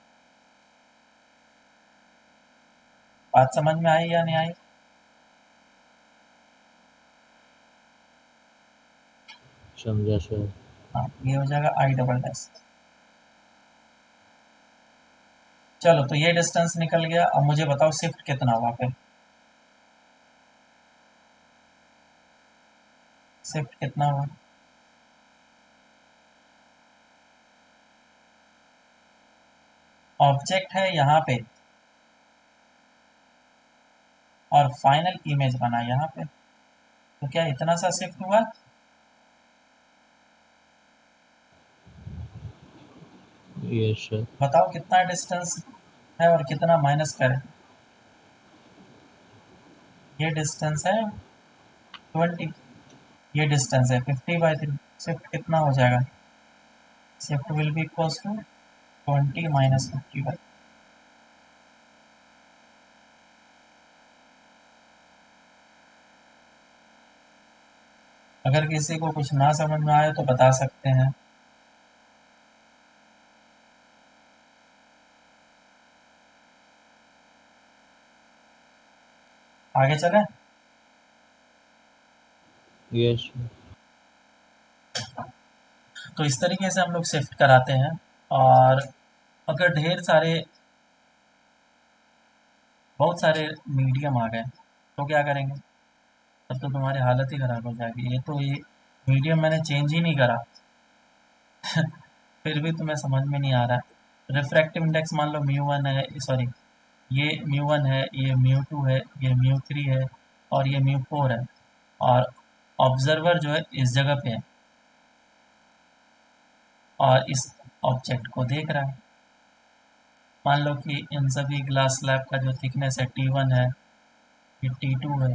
बात समझ में आई या नहीं आई? समझा सर। हाँ, ये हो जाएगा I डबल डैश। चलो तो ये डिस्टेंस निकल गया। अब मुझे बताओ शिफ्ट कितना हुआ फिर? शिफ्ट कितना हुआ? ऑब्जेक्ट है यहाँ पे और फाइनल इमेज बना यहाँ पे, तो क्या इतना सा शिफ्ट हुआ? Yes sir. बताओ कितना डिस्टेंस है और कितना माइनस करें? ये डिस्टेंस है 20, ये डिस्टेंस है 50/3। शिफ्ट कितना हो जाएगा? Shift will be equals to 20 minus 50/3। अगर किसी को कुछ ना समझ में आए तो बता सकते हैं। आगे चलें? Yes sir. तो इस तरीके से हम लोग शिफ्ट कराते हैं। और अगर ढेर सारे बहुत सारे मीडियम आ गए तो क्या करेंगे? तब तो तुम्हारी हालत ही ख़राब हो जाएगी। ये मीडियम मैंने चेंज ही नहीं करा फिर भी तुम्हें समझ में नहीं आ रहा है। रिफ्रैक्टिव इंडेक्स मान लो μ1 है, सॉरी ये μ1 है, ये μ2 है, ये μ3 है और ये μ4 है। और ऑब्जर्वर जो है इस जगह पे है और इस ऑब्जेक्ट को देख रहा है। मान लो कि इन सभी ग्लास स्लैब का जो थिकनेस है T1 है, ये T2 है।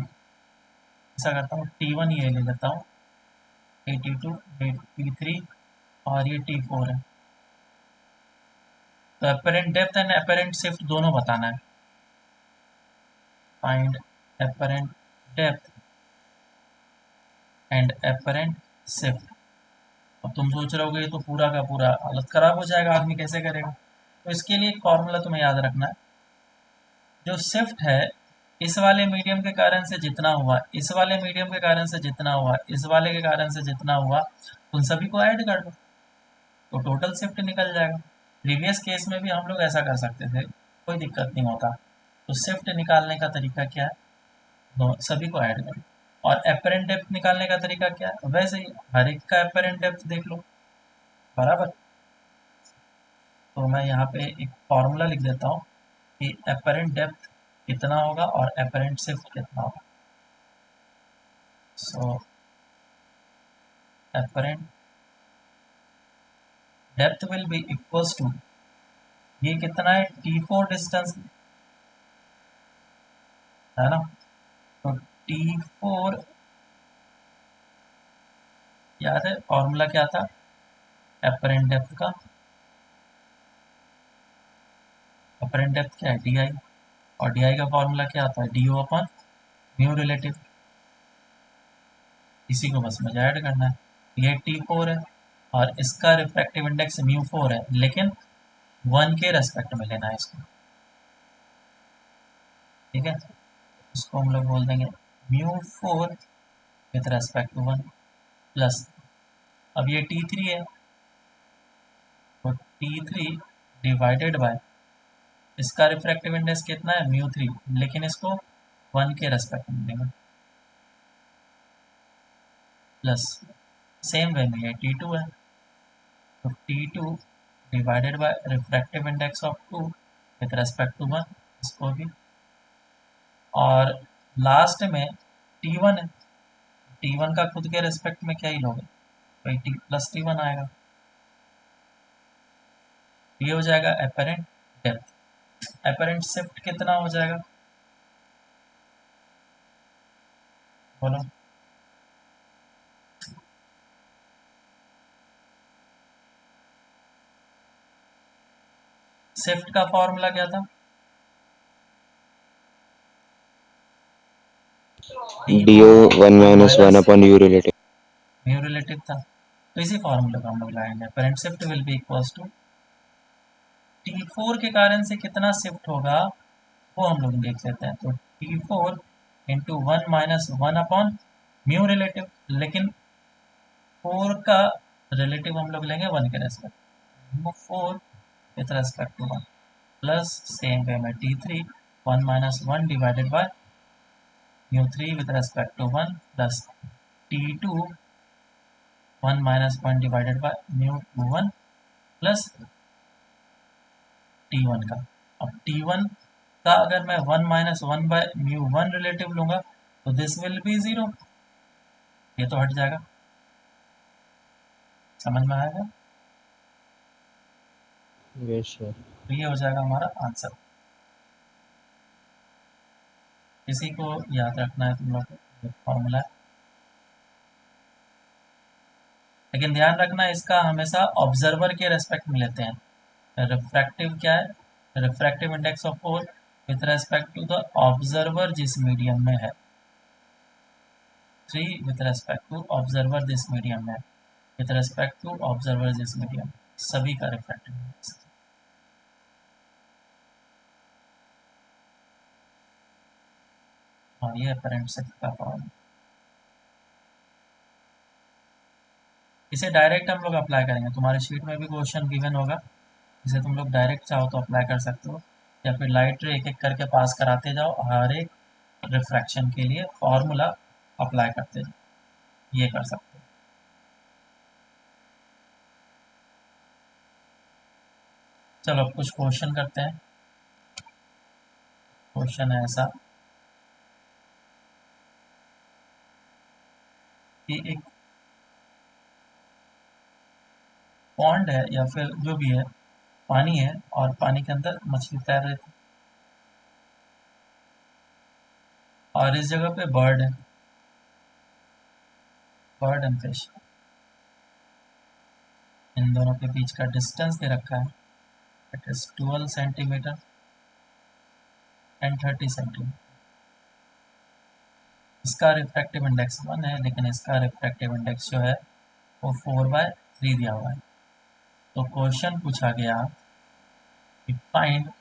ऐसा करता हूँ T1 ये ले लेता हूँ, ये T2, ये T3 और ये T4 है। तो apparent depth and apparent shift दोनों बताना है। Find apparent depth and apparent shift. अब तुम सोच रहे होगे ये तो पूरा का पूरा हालत खराब हो जाएगा, आदमी कैसे करेगा? तो इसके लिए एक फॉर्मूला तुम्हें याद रखना है। जो शिफ्ट है इस वाले मीडियम के कारण से जितना हुआ, इस वाले मीडियम के कारण से जितना हुआ, इस वाले के कारण से जितना हुआ, उन सभी को ऐड कर दो तो टोटल शिफ्ट निकल जाएगा। प्रीवियस केस में भी हम लोग ऐसा कर सकते थे, कोई दिक्कत नहीं होता। तो शिफ्ट निकालने का तरीका क्या है? सभी को ऐड करो। और एपरेंट डेप्थ निकालने का तरीका क्या है? वैसे ही हर एक का एपरेंट डेप्थ देख लो, बराबर। तो मैं यहाँ पे एक फॉर्मूला लिख देता हूँ कि एपरेंट डेप्थ कितना होगा और एपरेंट शिफ्ट कितना होगा। So apparent depth will be equals to, ये कितना है? T4 डिस्टेंस है ना, तो T4 याद है फॉर्मूला क्या था एपरेंट डेप्थ का? एपरेंट डेप्थ क्या है? DI, और DI का फॉर्मूला क्या आता है? DO upon mu relative. इसी को बस मुझे ऐड करना है। ये T4 है और इसका रिफ्रैक्टिव इंडेक्स μ4 है, लेकिन 1 के रेस्पेक्ट में लेना है इसको, ठीक है। इसको हम लोग बोल देंगे μ4 विथ रेस्पेक्ट टू 1 प्लस, अब ये T3 है तो T3 डिवाइडेड बाय इसका रिफ्रैक्टिव इंडेक्स कितना है μ3, लेकिन इसको 1 के रेस्पेक्ट में लेंगे प्लस सेम वे में ये T2 है तो T2 divided by refractive index of 2 with respect to 1, इसको भी, और लास्ट में T1 है, T1 का खुद के रेस्पेक्ट में क्या ही लोगे, भाई T प्लस T1 आएगा, ये हो जाएगा एपरेंट डेप्थ। एपरेंट शिफ्ट कितना हो जाएगा बोलो, शिफ्ट का फॉर्मूला क्या था, DO 1 minus 1 upon U relative. Mu relative था, तो इसी फॉर्मूले को हम लोग लाएंगे। Apparent shift will be equals to T4 के कारण से कितना शिफ्ट होगा वो हम लोग देख लेते हैं, तो T4 into 1 minus 1 upon mu relative, लेकिन 4 का रिलेटिव हम लोग लेंगे 1 के respect, 4 with respect to 1 plus same way में T3 1 minus 1 divided by μ3 with respect to 1 plus T2 1 minus 1 divided by μ1 plus T1 का। अब T1 का अगर मैं 1 minus 1 by μ1 रिलेटिव लूंगा तो दिस विल बी 0, ये तो हट जाएगा, समझ में आएगा, Yes, sir. तो ये हो जाएगा हमारा आंसर। इसी को याद रखना है तुम लोग, फॉर्मूला है, लेकिन ध्यान रखना इसका हमेशा ऑब्जर्वर के रेस्पेक्ट में लेते हैं। रिफ्रैक्टिव क्या है, refractive index of four with respect to the observer जिस मीडियम में है, 3 विथ रेस्पेक्ट टू ऑब्जर्वर जिस मीडियम में है, विथ रेस्पेक्ट टू ऑब्जर्वर जिस मीडियम, सभी का रिफ्रैक्टिव इंडेक्स। हाँ, ये अपरेंट शिफ्ट का फॉर्म, इसे डायरेक्ट हम लोग अप्लाई करेंगे, तुम्हारे शीट में भी क्वेश्चन गिवन होगा, इसे तुम लोग डायरेक्ट चाहो तो अप्लाई कर सकते हो, या फिर लाइट रे एक एक करके पास कराते जाओ, हर एक रिफ्रैक्शन के लिए फॉर्मूला अप्लाई करते जाओ, ये कर सकते हो। चलो अब कुछ क्वेश्चन करते हैं। क्वेश्चन है ऐसा कि एक पॉन्ड है या फिर जो भी है, पानी है और पानी के अंदर मछली तैर रही थी, और इस जगह पे बर्ड है, बर्ड एंड फिश, इन दोनों के बीच का डिस्टेंस दे रखा है, it is 12 centimetre and 30 centimetre. इसका रिफ्रैक्टिव इंडेक्स 1 है, लेकिन इसका रिफ्रैक्टिव इंडेक्स जो है वो 4/3 दिया हुआ है। तो क्वेश्चन पूछा गया कि find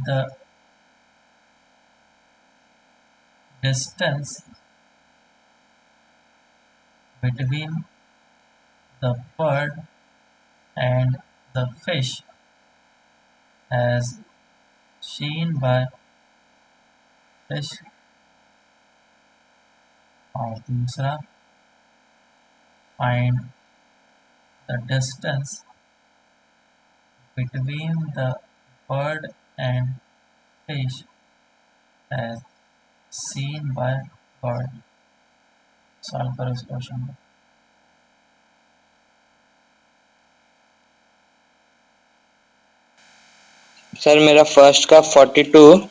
the distance between the bird and the fish as seen by fish, और दूसरा find the distance between the bird and fish as seen by bird। Solve करो इस क्वेश्चन को। सर मेरा फर्स्ट का 42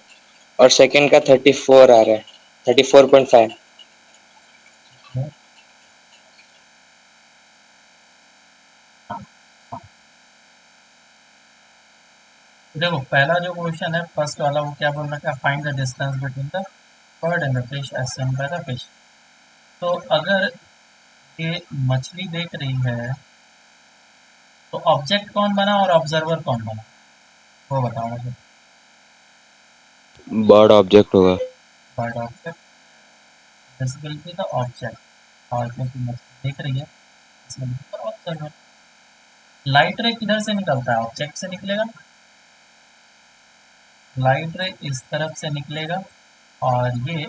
और सेकंड का 34 आ रहा है, 34.5। देखो पहला जो क्वेश्चन है फर्स्ट वाला, वो क्या बोल रहा है, find the distance between the bird and the fish as seen by the fish. तो अगर ये मछली देख रही है तो ऑब्जेक्ट कौन बना और ऑब्जर्वर कौन बना, वो बताओ मुझे। बर्ड ऑब्जेक्ट होगा। Bird object, this will be the object, और क्योंकि मछली देख रही है ऑब्जर्वर। लाइट रे किधर से निकलता है? ऑब्जेक्ट से निकलेगा। लाइट रे इस तरफ से निकलेगा और ये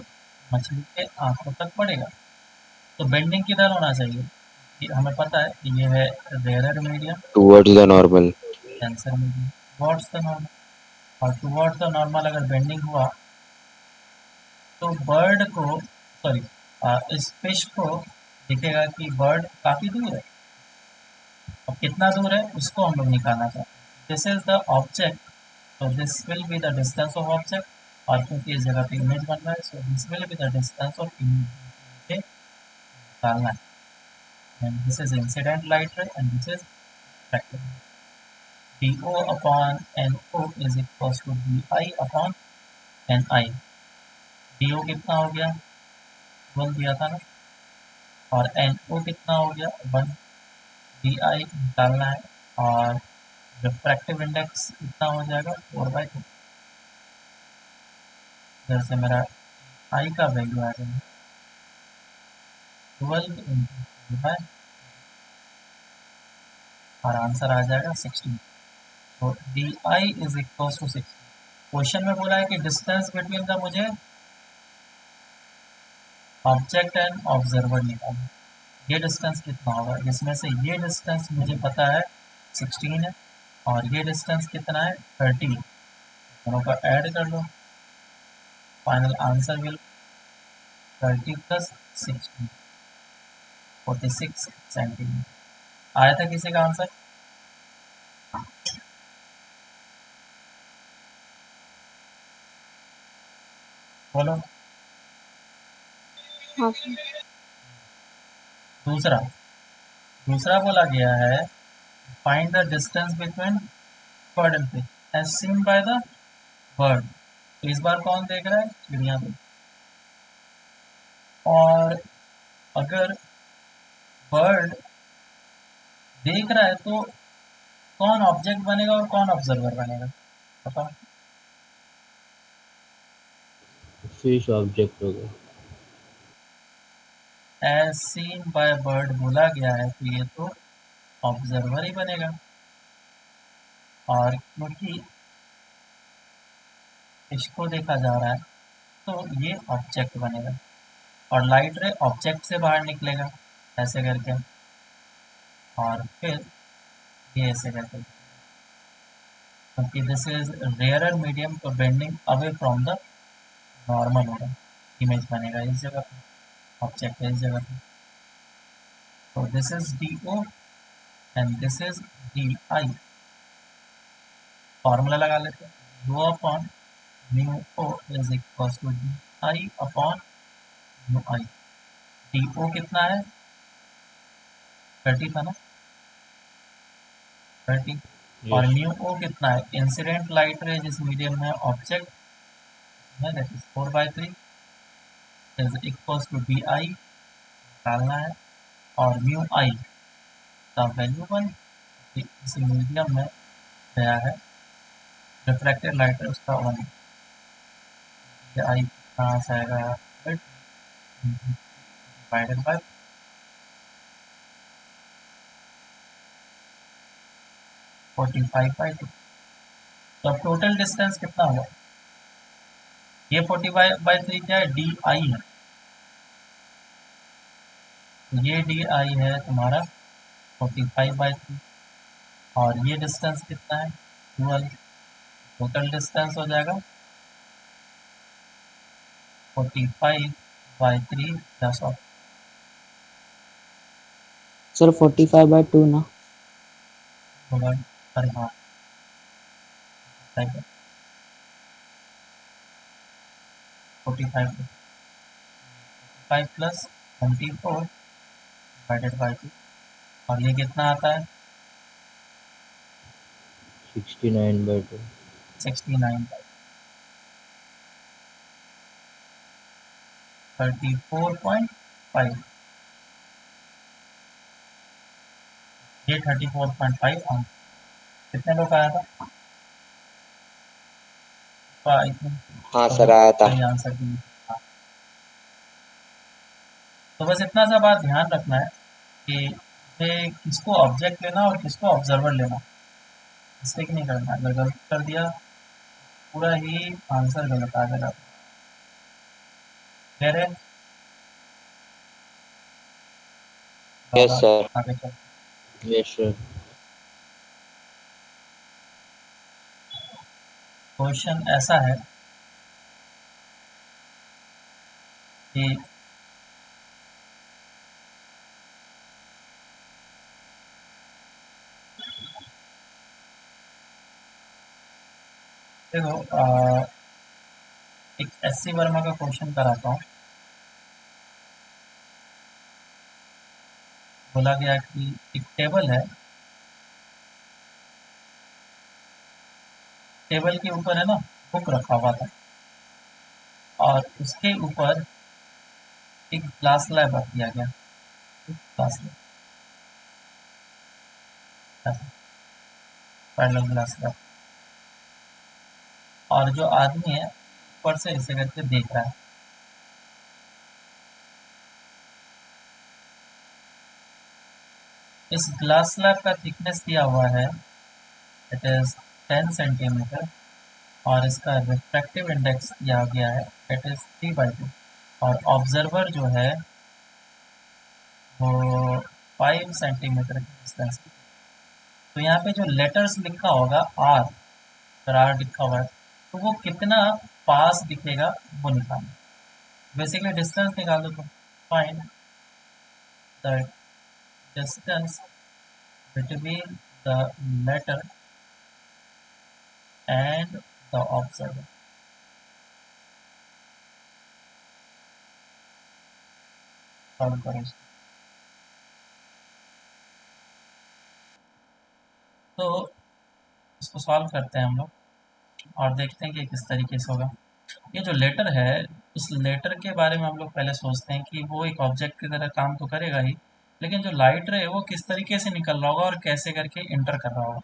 मछली के आंखों तक पड़ेगा। तो बेंडिंग किधर होना चाहिए? ये हमें पता है कि ये है rare medium, towards the normal. Denser medium, towards the normal. और टुवर्ड्स द नॉर्मल अगर बेंडिंग हुआ तो बर्ड को, सॉरी, इस फिश को दिखेगा कि बर्ड काफ़ी दूर है। अब कितना दूर है उसको हम लोग निकालना चाहते हैं। दिस इज द ऑब्जेक्ट, तो this will be the distance of object. और क्योंकि इस जगह पे इमेज बन रहा है, so this will be the distance of image निकालना है। And this is incident light ray and this is reflected. DO upon NO is equal to DI upon NI। DO कितना हो गया? 1 दिया था ना। और NO कितना हो गया? 1। DI निकालना है और रिफ्रैक्टिव इंडेक्स कितना हो जाएगा? 4/2। जैसे मेरा आई का वैल्यू आ जाएगा 12 इंटू 4/, और आंसर आ जाएगा 16। तो DI is equal to 16। Question में बोला है कि डिस्टेंस बिटवीन द मुझे ऑब्जेक्ट एंड ऑब्जर्वर निकालना। ये डिस्टेंस कितना होगा? जिसमें से ये डिस्टेंस मुझे पता है 16 है और ये डिस्टेंस कितना है 30। दोनों का ऐड कर लो, final answer will 30 plus 16, 46 centimetre. आया था किसी का आंसर? बोलो। हाँ दूसरा दूसरा बोला गया है find the distance between bird and fish as seen by the bird. तो इस बार कौन देख रहा है? चिड़िया देख। और अगर बर्ड देख रहा है तो कौन ऑब्जेक्ट बनेगा और कौन ऑब्जर्वर बनेगा? बताओ। फिश ऑब्जेक्ट होगा। एज सीन बाय बर्ड बोला गया है तो ये तो ऑब्जर्वर ही बनेगा। और क्योंकि फिश को देखा जा रहा है तो ये ऑब्जेक्ट बनेगा और लाइट रे ऑब्जेक्ट से बाहर निकलेगा ऐसे करके, और फिर ये ऐसे करके, क्योंकि दिस इज रेयरर मीडियम तो bending away from the normal होगा। इमेज बनेगा इस जगह पे, ऑब्जेक्ट है इस जगह पे। तो this is DO and this is DI। Formula लगा लेते हैं। रो upon mu O is equal to DI upon mu I. DO कितना है? 30 था ना, 30। और यस। म्यू ओ कितना है? इंसिडेंट लाइट रे जिस मीडियम में ऑब्जेक्ट है, that is 4/3 is equal to DI निकालना है। और म्यू आई का वैल्यू 1, इसी मीडियम में गया है रिफ्लेक्टेड लाइट है उसका 1। आई कहाँ से आएगा? Divided by 45/2। तो अब टोटल डिस्टेंस कितना हुआ? ये 45/3 क्या है? DI है। तो ये DI है तुम्हारा 45/3 और ये डिस्टेंस कितना है? 12। टोटल डिस्टेंस हो जाएगा 45/3 प्लस ऑफ सर 45/2 ना। होगा। अरे हाँ, 45 5 प्लस 24 डिवाइडेड बाई 2। और ये कितना आता है? 69/2। 69 34.5। ये 34.5 आंसर। कितने लोग आया था? आई थिंक हाँ सर आया था। सही आंसर की। तो बस इतना सा बात ध्यान रखना है कि मुझे किसको ऑब्जेक्ट लेना और किसको ऑब्जर्वर लेना, मिस्टेक नहीं करना। अगर गलत कर दिया पूरा ही आंसर गलत आ जाएगा। क्लियर है? Yes sir. आगे चलते यस सर। क्वेश्चन ऐसा है कि देखो एक एससी वर्मा का क्वेश्चन कराता हूँ। बोला गया कि एक टेबल है, टेबल के ऊपर है ना बुक रखा हुआ था और उसके ऊपर एक ग्लास स्लैब रख दिया गया, ग्लास पैरेलल ग्लास स्लैब, और जो आदमी है ऊपर से ऐसे करके देख रहा है। इस ग्लास स्लैब का थिकनेस दिया हुआ है, इट इज 10 सेंटीमीटर, और इसका रिफ्रैक्टिव इंडेक्स दिया गया है, इट इज 3/2, और ऑब्जर्वर जो है वो 5 सेंटीमीटर की डिस्टेंस। तो यहाँ पे जो लेटर्स लिखा होगा आर, अगर आर लिखा हुआ है तो वो कितना पास दिखेगा वो निकालना। बेसिकली डिस्टेंस निकाल दो, तो find the distance between the letter and the observer. Solve करो इसको। तो इसको सॉल्व करते हैं हम लोग और देखते हैं कि किस तरीके से होगा। ये जो लेटर है, उस लेटर के बारे में हम लोग पहले सोचते हैं कि वो एक ऑब्जेक्ट की तरह काम तो करेगा ही, लेकिन जो लाइट रे है वो किस तरीके से निकल रहा होगा और कैसे करके इंटर कर रहा होगा,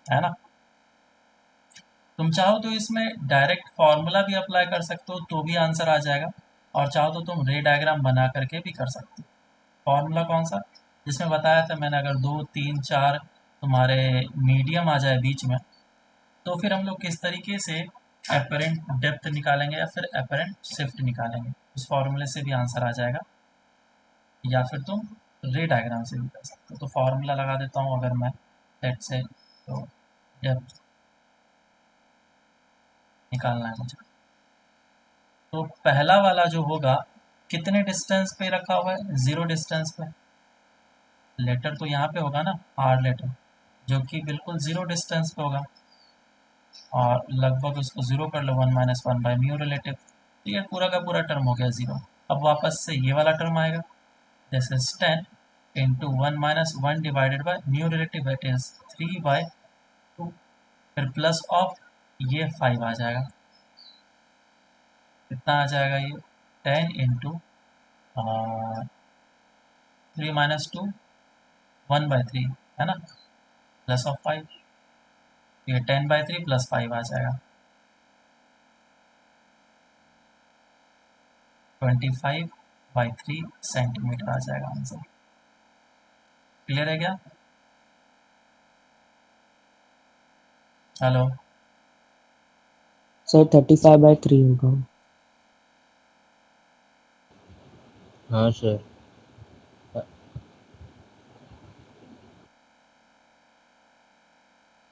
है ना। तुम चाहो तो इसमें डायरेक्ट फॉर्मूला भी अप्लाई कर सकते हो तो भी आंसर आ जाएगा, और चाहो तो तुम रे डायग्राम बना करके भी कर सकते हो। फॉर्मूला कौन सा, जिसमें बताया था मैंने, अगर 2 3 4 तुम्हारे मीडियम आ जाए बीच में, तो फिर हम लोग किस तरीके से एपरेंट डेप्थ निकालेंगे या फिर एपरेंट शिफ्ट निकालेंगे, उस फॉर्मूले से भी आंसर आ जाएगा, या फिर तुम रे डायग्राम से भी कर सकते हो। तो फॉर्मूला लगा देता हूँ अगर मैं, लेट से, तो डेप्थ निकालना है मुझे। तो पहला वाला जो होगा कितने डिस्टेंस पे रखा हुआ है, 0 डिस्टेंस पे। लेटर तो यहाँ पे होगा ना, आर लेटर, जो कि बिल्कुल 0 डिस्टेंस पे होगा, और लगभग उसको 0 कर लो, 1 - 1/μ रिलेटिव, तो ये पूरा का पूरा टर्म हो गया 0। अब वापस से ये वाला टर्म आएगा, this is 10 into 1 - 1 divided by mu relative, it is 3/2, फिर प्लस ऑफ ये 5 आ जाएगा। कितना आ जाएगा ये, 10 इंटू 3 - 2 1/3, है ना, प्लस ऑफ 5, ये 10/3 प्लस 5 आ जाएगा, 25/3 सेंटीमीटर आ जाएगा आंसर। क्लियर है क्या? हेलो। सर 35/3 होगा। हाँ सर।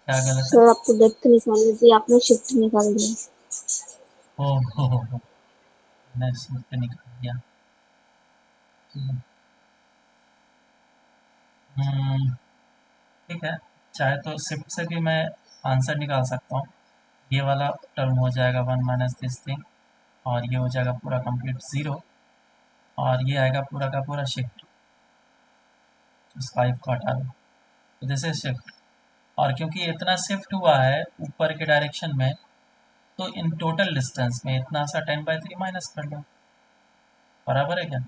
क्या गलत है? सर आपको डेप्थ निकालनी थी, आपने शिफ्ट निकाल दिया। ओह हो, मैंने शिफ्ट निकाल दिया। ठीक है, चाहे तो शिफ्ट से भी मैं आंसर निकाल सकता हूँ। ये वाला टर्म हो जाएगा 1 - दिस थिंग, और ये हो जाएगा पूरा कंप्लीट 0, और ये आएगा पूरा का पूरा शिफ्ट, इस 5 को हटा दो, तो दिस इज शिफ्ट। और क्योंकि इतना शिफ्ट हुआ है ऊपर के डायरेक्शन में, तो इन टोटल डिस्टेंस में इतना सा 10/3 माइनस कर लो, बराबर है क्या?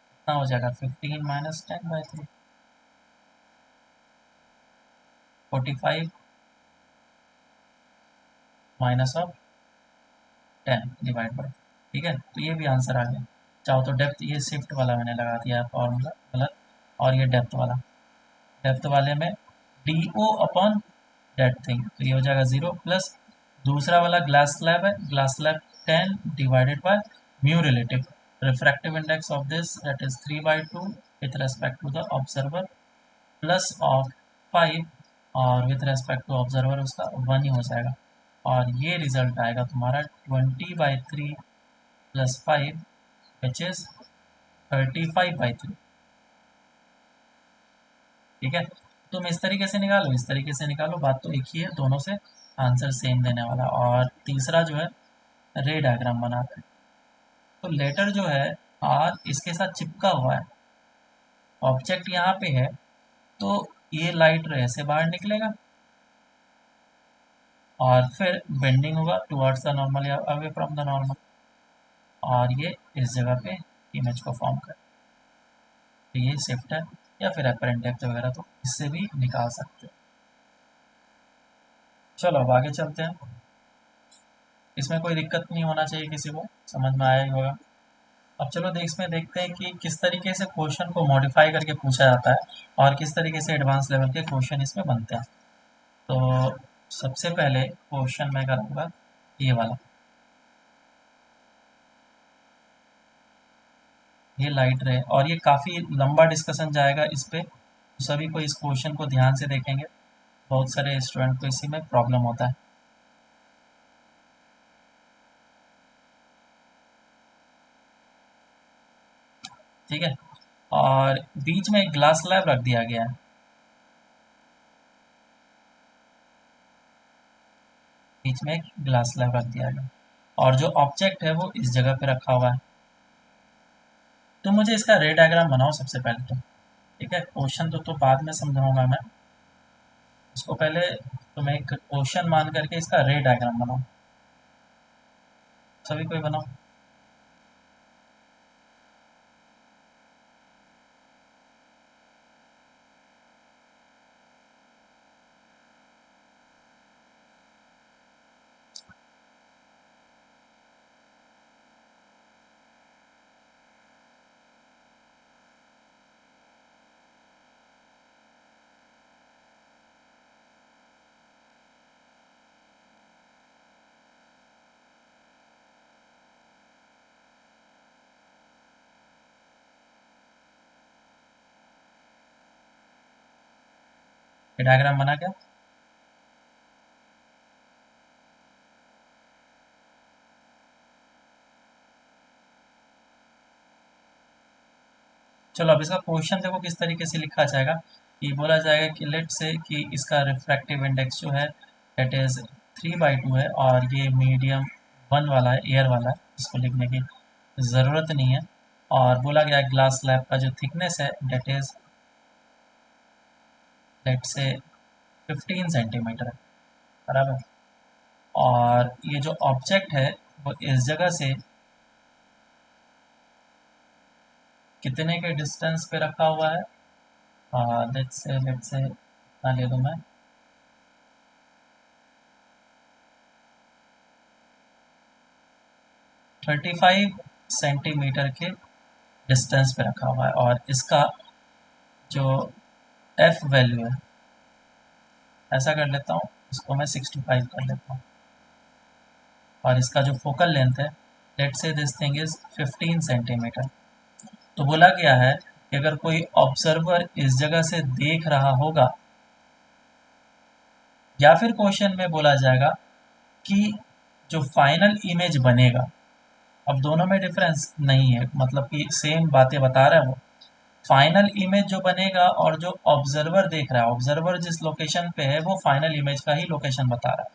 कितना हो जाएगा, 15 - 10/3, 45 माइनस ऑफ 10 डिवाइड बाई, ठीक है, तो ये भी आंसर आ गया। चाहो तो डेप्थ, ये शिफ्ट वाला मैंने लगा दिया है फॉर्मूला गलत, और ये डेप्थ वाला, डेप्थ वाले में D O upon that thing, तो ये हो जाएगा 0 प्लस दूसरा वाला ग्लास स्लैब है, glass slab 10 divided by mu relative refractive index of this that is 3/2 with respect to the observer plus of 5 और विथ रेस्पेक्ट टू ऑब्जर्वर उसका 1 ही हो जाएगा, और ये रिजल्ट आएगा तुम्हारा 20/3 प्लस 5 विच इज 35/3। ठीक है, तुम इस तरीके से निकालो, इस तरीके से निकालो, बात तो एक ही है, दोनों से आंसर सेम देने वाला। और तीसरा जो है रे डायग्राम बनाते हैं, तो लेटर जो है आर इसके साथ चिपका हुआ है, ऑब्जेक्ट यहाँ पे है, तो ये लाइट रे से बाहर निकलेगा और फिर बेंडिंग होगा टुवर्ड्स द नॉर्मल या अवे फ्रॉम द नॉर्मल, और ये इस जगह पे इमेज को फॉर्म कर, तो ये शिफ्ट है या फिर अपरेंट डेप्थ वगैरह तो इससे भी निकाल सकते हो। चलो अब आगे चलते हैं, इसमें कोई दिक्कत नहीं होना चाहिए, किसी को समझ में आया ही होगा। अब चलो इसमें देखते हैं कि किस तरीके से क्वेश्चन को मॉडिफाई करके पूछा जाता है और किस तरीके से एडवांस लेवल के क्वेश्चन इसमें बनते हैं। तो सबसे पहले क्वेश्चन मैं करूँगा ये वाला, ये लाइट रे, और ये काफ़ी लंबा डिस्कशन जाएगा इस पे, तो सभी को इस क्वेश्चन को ध्यान से देखेंगे, बहुत सारे स्टूडेंट को इसी में प्रॉब्लम होता है। ठीक है, और बीच में एक ग्लास स्लैब रख दिया गया है, बीच में एक ग्लास स्लैब रख दिया गया, और जो ऑब्जेक्ट है वो इस जगह पे रखा हुआ है। तो मुझे इसका रे डायग्राम बनाओ सबसे पहले तो। ठीक है, क्वेश्चन तो बाद में समझाऊंगा मैं, उसको पहले तुम एक क्वेश्चन मान करके इसका रे डायग्राम बनाओ, सभी कोई बनाओ। ये डायग्राम बना क्या? चलो अब इसका क्वेश्चन देखो किस तरीके से लिखा जाएगा, कि बोला जाएगा कि लेट से कि इसका रिफ्रैक्टिव इंडेक्स जो है दैट इज 3/2 है, और ये मीडियम 1 वाला है, एयर वाला है, इसको लिखने की ज़रूरत नहीं है, और बोला गया ग्लास स्लैब का जो थिकनेस है दैट इज लेट से 15 सेंटीमीटर है, बराबर। और ये जो ऑब्जेक्ट है वो इस जगह से कितने के डिस्टेंस पे रखा हुआ है, लेट्स से ना ले लूँ मैं, 35 सेंटीमीटर के डिस्टेंस पे रखा हुआ है, और इसका जो एफ वैल्यू है, ऐसा कर लेता हूँ, इसको मैं 65 कर लेता हूँ, और इसका जो फोकल लेंथ है let's say this thing is 15 centimetre. तो बोला गया है कि अगर कोई ऑब्जर्वर इस जगह से देख रहा होगा, या फिर क्वेश्चन में बोला जाएगा कि जो फाइनल इमेज बनेगा, अब दोनों में डिफरेंस नहीं है, मतलब कि सेम बातें बता रहा है वो, फाइनल इमेज जो बनेगा और जो ऑब्जर्वर देख रहा है, ऑब्जर्वर जिस लोकेशन पे है वो फाइनल इमेज का ही लोकेशन बता रहा है,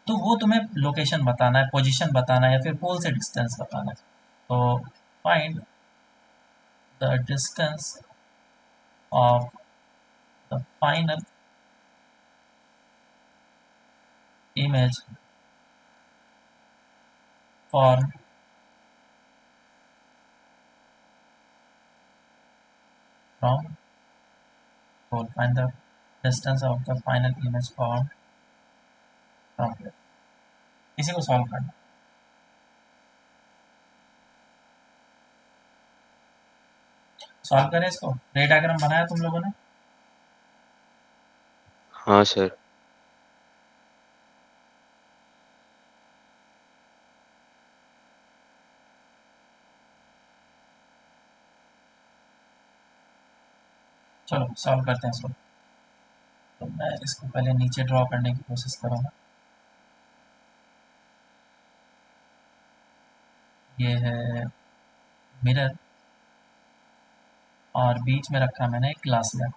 तो वो तुम्हें लोकेशन बताना है, पोजीशन बताना है, या फिर पोल से डिस्टेंस बताना है। तो find the distance of the final image form from pole, find the distance of the final image form from pole. इसी को सॉल्व करना। सॉल्व करें इसको, रे डायग्राम बनाया तुम लोगों ने? हाँ सर। चलो सॉल्व करते हैं इसको। तो मैं इसको पहले नीचे ड्रॉ करने की कोशिश करूँगा। ये है मिरर और बीच में रखा मैंने एक ग्लास लैब।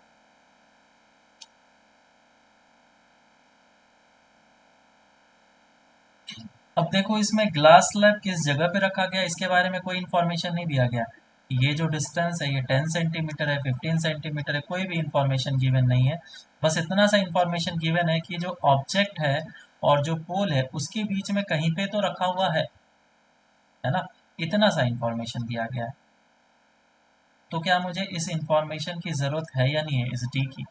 अब देखो इसमें ग्लास स्लैब किस जगह पे रखा गया इसके बारे में कोई इन्फॉर्मेशन नहीं दिया गया। ये जो डिस्टेंस है ये 10 सेंटीमीटर है, 15 सेंटीमीटर है, कोई भी इन्फॉर्मेशन गिवन नहीं है। बस इतना सा इन्फॉर्मेशन गिवन है कि जो ऑब्जेक्ट है और जो पोल है उसके बीच में कहीं पे तो रखा हुआ है ना? इतना सा इन्फॉर्मेशन दिया गया है। तो क्या मुझे इस इन्फॉर्मेशन की ज़रूरत है या नहीं है इस डी की?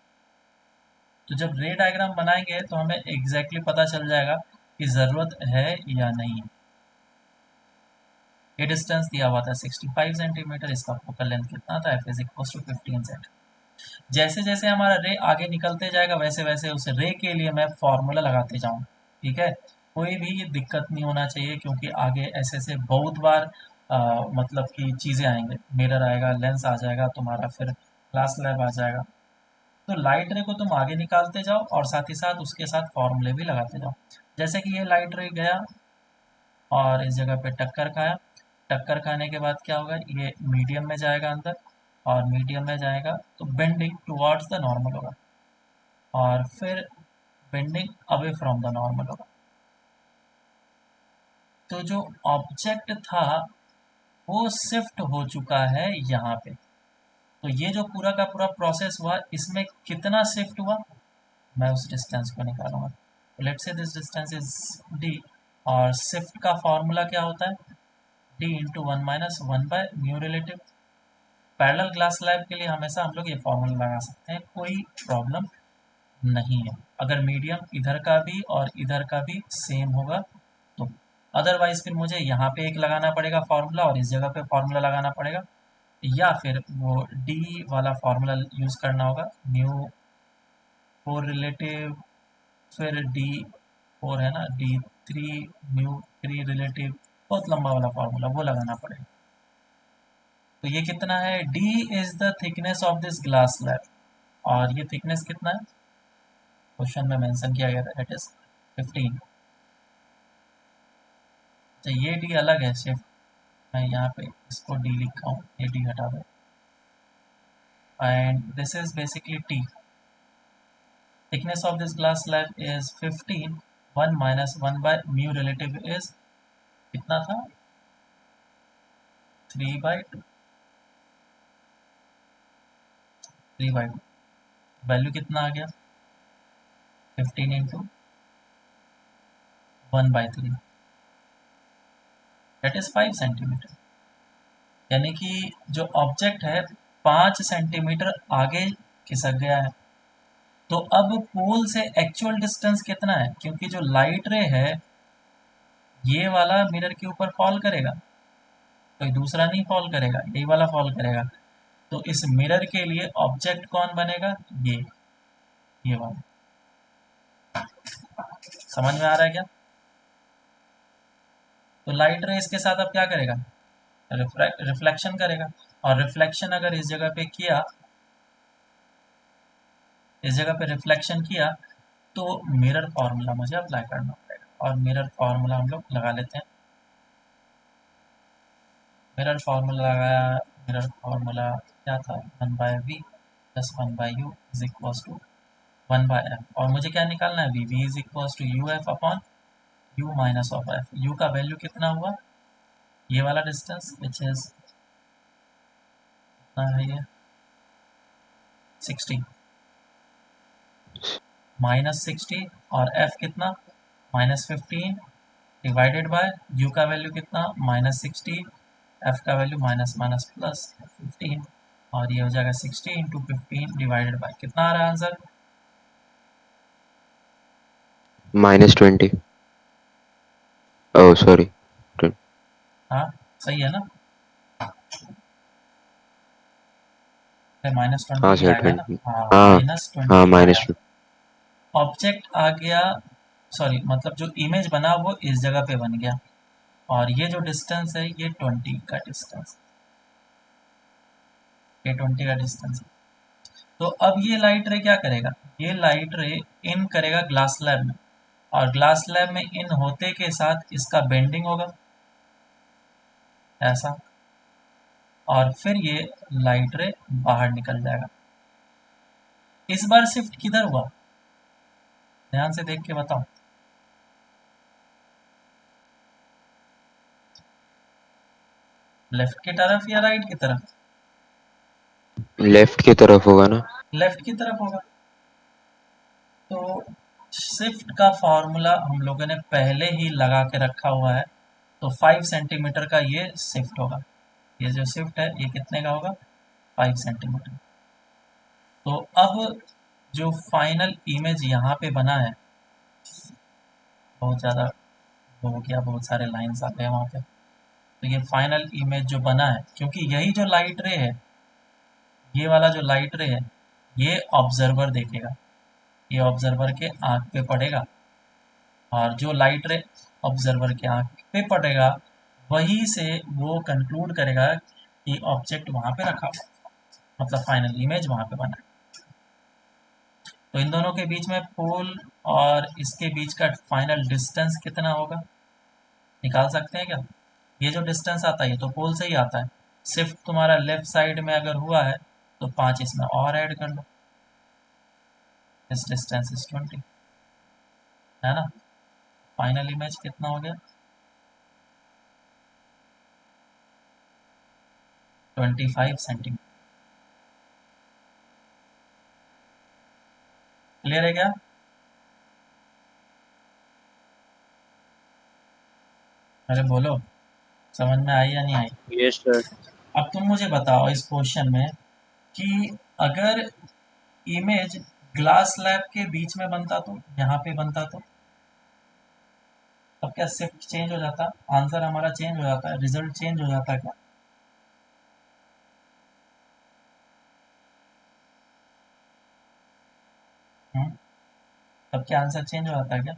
तो जब रे डायग्राम बनाएंगे तो हमें एग्जैक्टली पता चल जाएगा कि ज़रूरत है या नहीं है। ये डिस्टेंस दिया हुआ था 65 सेंटीमीटर, इसका फोकल लेंथ कितना था, F is equal to 15 centimetre. जैसे जैसे हमारा रे आगे निकलते जाएगा वैसे वैसे उस रे के लिए मैं फॉर्मूला लगाते जाऊँ, ठीक है? कोई भी दिक्कत नहीं होना चाहिए क्योंकि आगे ऐसे ऐसे बहुत बार मतलब कि चीज़ें आएंगे, मिरर आएगा, लेंस आ जाएगा तुम्हारा, फिर ग्लास स्लैब आ जाएगा। तो लाइट रे को तुम आगे निकालते जाओ और साथ ही साथ उसके साथ फॉर्मूले भी लगाते जाओ। जैसे कि ये लाइट रे गया और इस जगह पे टक्कर खाया, टक्कर खाने के बाद क्या होगा, ये मीडियम में जाएगा अंदर, और मीडियम में जाएगा तो बेंडिंग टुवर्ड्स द नॉर्मल होगा और फिर bending away from the normal होगा। तो जो ऑब्जेक्ट था वो शिफ्ट हो चुका है यहाँ पे। तो ये जो पूरा का पूरा प्रोसेस हुआ इसमें कितना शिफ्ट हुआ मैं उस डिस्टेंस को निकालूंगा। तो let's say this distance is D, और शिफ्ट का फॉर्मूला क्या होता है, डी इंटू 1 - 1/म्यू रिलेटिव। पैरेलल ग्लास स्लैब के लिए हमेशा हम लोग ये फॉर्मूला लगा सकते हैं, कोई प्रॉब्लम नहीं है अगर मीडियम इधर का भी और इधर का भी सेम होगा तो। अदरवाइज फिर मुझे यहाँ पे एक लगाना पड़ेगा फॉर्मूला और इस जगह पे फॉर्मूला लगाना पड़ेगा, या फिर वो डी वाला फॉर्मूला यूज़ करना होगा, म्यू फोर रिलेटिव, फिर डी फोर है ना, D3 म्यू 3 रिलेटिव, बहुत लंबा वाला फॉर्मूला वो लगाना पड़ेगा। तो ये कितना है, D is the thickness of this glass slab, और ये थिकनेस कितना है क्वेश्चन में मेंशन किया गया था, दैट इज 15। तो ये D अलग है, सिर्फ मैं यहाँ पे इसको D लिखा हूँ, ये D हटा दो, and this is basically T। thickness of this glass slab is 15, 1 - 1/म्यू रिलेटिव इज कितना था, 3/2, 3/2। वैल्यू कितना आ गया, 15 इंटू 1/3, दैट इज 5 सेंटीमीटर। यानी कि जो ऑब्जेक्ट है 5 सेंटीमीटर आगे खिसक गया है। तो अब पोल से एक्चुअल डिस्टेंस कितना है, क्योंकि जो लाइट रे है ये वाला मिरर के ऊपर फॉल करेगा, कोई दूसरा नहीं फॉल करेगा, यही वाला फॉल करेगा। तो इस मिरर के लिए ऑब्जेक्ट कौन बनेगा, ये वाला। समझ में आ रहा है क्या? तो लाइट रे इसके साथ अब क्या करेगा, रिफ्लेक्शन करेगा, और रिफ्लेक्शन अगर इस जगह पे किया, इस जगह पे रिफ्लेक्शन किया तो मिरर फार्मूला मुझे अप्लाई करना पड़ेगा, और मिरर फार्मूला हम लोग लगा लेते हैं। मिरर फार्मूला लगाया, मिरर फार्मूला क्या था, 1/v plus 1/u is equal to 1/f, और मुझे क्या निकालना है, v is equal to U F upon u minus of F. u का वैल्यू कितना हुआ, ये वाला डिस्टेंस विच इज कितना है, ये 60 -60, और f कितना -15 डिवाइडेड बाय u का वैल्यू कितना -60, f का वैल्यू माइनस माइनस प्लस 15, और ये हो जाएगा 60 इंटू 15 डिवाइडेड बाय कितना आ रहा है आंसर, -20। Oh sorry. हाँ सही है ना? -20 हाँ ही सर आएगा ना, 20। हाँ हाँ -20 हाँ ही आएगा। -20। ऑब्जेक्ट आ गया, सॉरी मतलब जो इमेज बना वो इस जगह पे बन गया, और ये जो डिस्टेंस है ये 20 का डिस्टेंस, ये 20 का डिस्टेंस। तो अब ये लाइट रे क्या करेगा, ये लाइट रे इन करेगा ग्लास स्लैब में, और ग्लास स्लैब में इन होते के साथ इसका बेंडिंग होगा ऐसा, और फिर ये लाइट रे बाहर निकल जाएगा। इस बार शिफ्ट किधर हुआ, ध्यान से देख के बताओ। लेफ्ट की तरफ या राइट की तरफ? लेफ्ट की तरफ होगा ना। लेफ्ट की तरफ होगा। तो शिफ्ट का फॉर्मूला हम लोगों ने पहले ही लगा के रखा हुआ है, तो 5 सेंटीमीटर का ये शिफ्ट होगा, ये जो शिफ्ट है ये कितने का होगा, 5 सेंटीमीटर। तो अब जो फाइनल इमेज यहाँ पे बना है, बहुत ज़्यादा वो हो गया, बहुत सारे लाइंस आ गए वहाँ पे, तो ये फाइनल इमेज जो बना है, क्योंकि यही जो लाइट रे है, ये वाला जो लाइट रे है, ये ऑब्जर्वर देखेगा, ये ऑब्जर्वर के आँख पे पड़ेगा, और जो लाइट रे ऑब्जर्वर के आँख पे पड़ेगा वही से वो कंक्लूड करेगा कि ऑब्जेक्ट वहाँ पे रखा हुआ, मतलब फाइनल इमेज वहाँ पे बना है। तो इन दोनों के बीच में पोल और इसके बीच का फाइनल डिस्टेंस कितना होगा, निकाल सकते हैं क्या? ये जो डिस्टेंस आता है ये तो पोल से ही आता है, शिफ्ट तुम्हारा लेफ्ट साइड में अगर हुआ है तो 5 इसमें और ऐड कर लो, दिस डिस्टेंस इज 20, है ना। फाइनल इमेज कितना हो गया, 25 सेंटीमीटर। क्लियर है क्या? अरे बोलो, समझ में आई या नहीं आई? Yes sir. अब तुम मुझे बताओ इस क्वेश्चन में कि अगर इमेज ग्लास स्लैब के बीच में बनता तो, यहाँ पे बनता तो, तब क्या शिफ्ट चेंज हो जाता, आंसर हमारा चेंज हो जाता है, रिजल्ट चेंज हो जाता क्या? तब क्या आंसर चेंज हो जाता है क्या?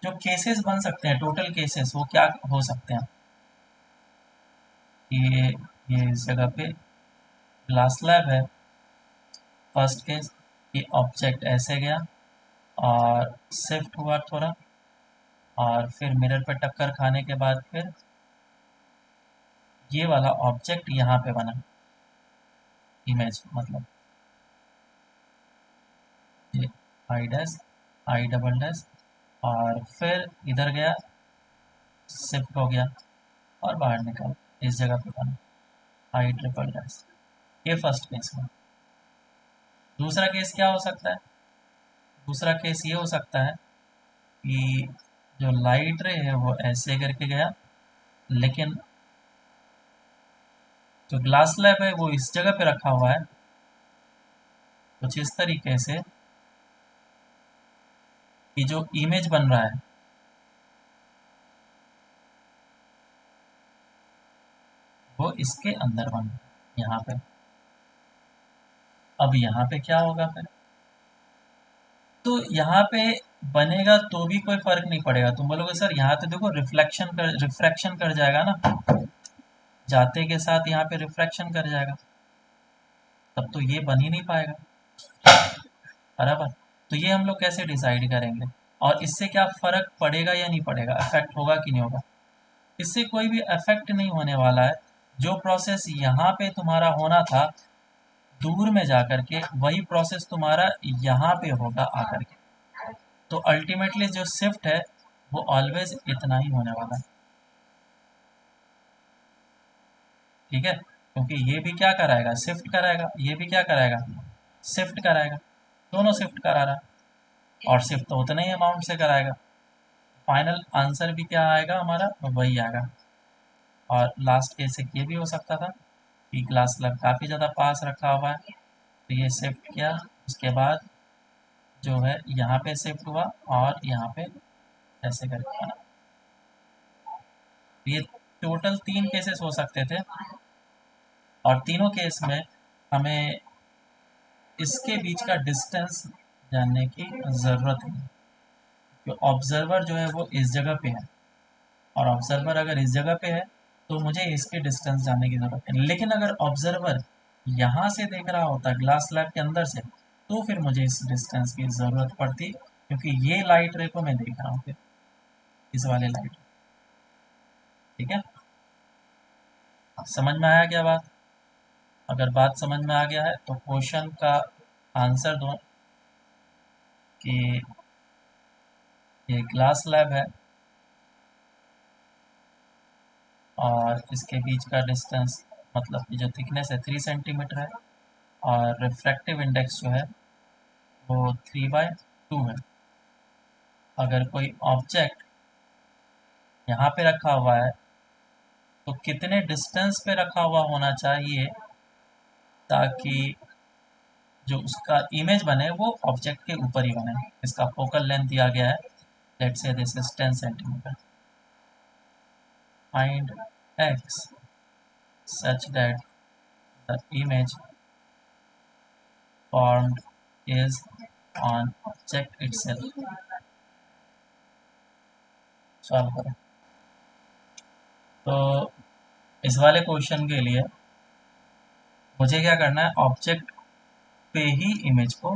जो केसेस बन सकते हैं, टोटल केसेस, वो क्या हो सकते हैं, ये इस जगह पे ग्लास स्लैब है, फर्स्ट केस, ये ऑब्जेक्ट ऐसे गया और शिफ्ट हुआ थोड़ा, और फिर मिरर पे टक्कर खाने के बाद फिर ये वाला ऑब्जेक्ट यहाँ पे बना, इमेज मतलब ये I dash, I double dash, और फिर इधर गया, शिफ्ट हो गया और बाहर निकल, इस जगह पे बना आई ट्रिपल डैश। ये फर्स्ट केस में। दूसरा केस क्या हो सकता है, दूसरा केस ये हो सकता है कि जो लाइट रे है वो ऐसे करके गया, लेकिन जो ग्लास स्लैब है वो इस जगह पे रखा हुआ है, कुछ इस तरीके से कि जो इमेज बन रहा है वो इसके अंदर बन रहा है यहाँ पे। अब यहाँ पे क्या होगा फिर, तो यहाँ पे बनेगा तो भी कोई फर्क नहीं पड़ेगा, तुम बोलोगे सर यहाँ पे देखो रिफ्रैक्शन कर जाएगा ना, जाते के साथ यहाँ पे रिफ्रैक्शन कर जाएगा, तब तो ये बन ही नहीं पाएगा, बराबर। तो ये हम लोग कैसे डिसाइड करेंगे, और इससे क्या फर्क पड़ेगा या नहीं पड़ेगा, इफेक्ट होगा कि नहीं होगा? इससे कोई भी इफेक्ट नहीं होने वाला है, जो प्रोसेस यहाँ पे तुम्हारा होना था दूर में जाकर के, वही प्रोसेस तुम्हारा यहाँ पे होगा आकर के, तो अल्टीमेटली जो शिफ्ट है वो ऑलवेज इतना ही होने वाला है, ठीक है, क्योंकि ये भी क्या कराएगा, शिफ्ट कराएगा, ये भी क्या कराएगा, शिफ्ट कराएगा, दोनों शिफ्ट करा रहा है, और शिफ्ट तो उतना ही अमाउंट से कराएगा, फाइनल आंसर भी क्या आएगा हमारा, वही आएगा। और लास्ट केस एक ये भी हो सकता था कि क्लास लग काफ़ी ज़्यादा पास रखा हुआ है, तो ये शिफ्ट किया, उसके बाद जो है यहाँ पे शिफ्ट हुआ और यहाँ पे ऐसे करके बना। तो ये टोटल 3 केसेस हो सकते थे, और तीनों केस में हमें इसके बीच का डिस्टेंस जानने की ज़रूरत नहीं, कि ऑब्जर्वर जो है वो इस जगह पे है, और ऑब्जर्वर अगर इस जगह पे है तो मुझे इसके डिस्टेंस जानने की ज़रूरत है। लेकिन अगर ऑब्जर्वर यहाँ से देख रहा होता ग्लास स्लैब के अंदर से, तो फिर मुझे इस डिस्टेंस की ज़रूरत पड़ती, क्योंकि ये लाइट रे को मैं देख रहा हूँ फिर, इस वाले लाइट। ठीक है, समझ में आया क्या बात? अगर बात समझ में आ गया है तो क्वेश्चन का आंसर दो कि ये ग्लास स्लैब है और इसके बीच का डिस्टेंस, मतलब कि जो थिकनेस है 3 सेंटीमीटर है, और रिफ्रैक्टिव इंडेक्स जो है वो 3/2 है। अगर कोई ऑब्जेक्ट यहाँ पे रखा हुआ है तो कितने डिस्टेंस पे रखा हुआ होना चाहिए ताकि जो उसका इमेज बने वो ऑब्जेक्ट के ऊपर ही बने? इसका फोकल लेंथ दिया गया है, let's say this is 10 centimetre. Find x such that the image formed is on object itself। Solve करें। तो इस वाले क्वेश्चन के लिए मुझे क्या करना है, ऑब्जेक्ट पे ही इमेज को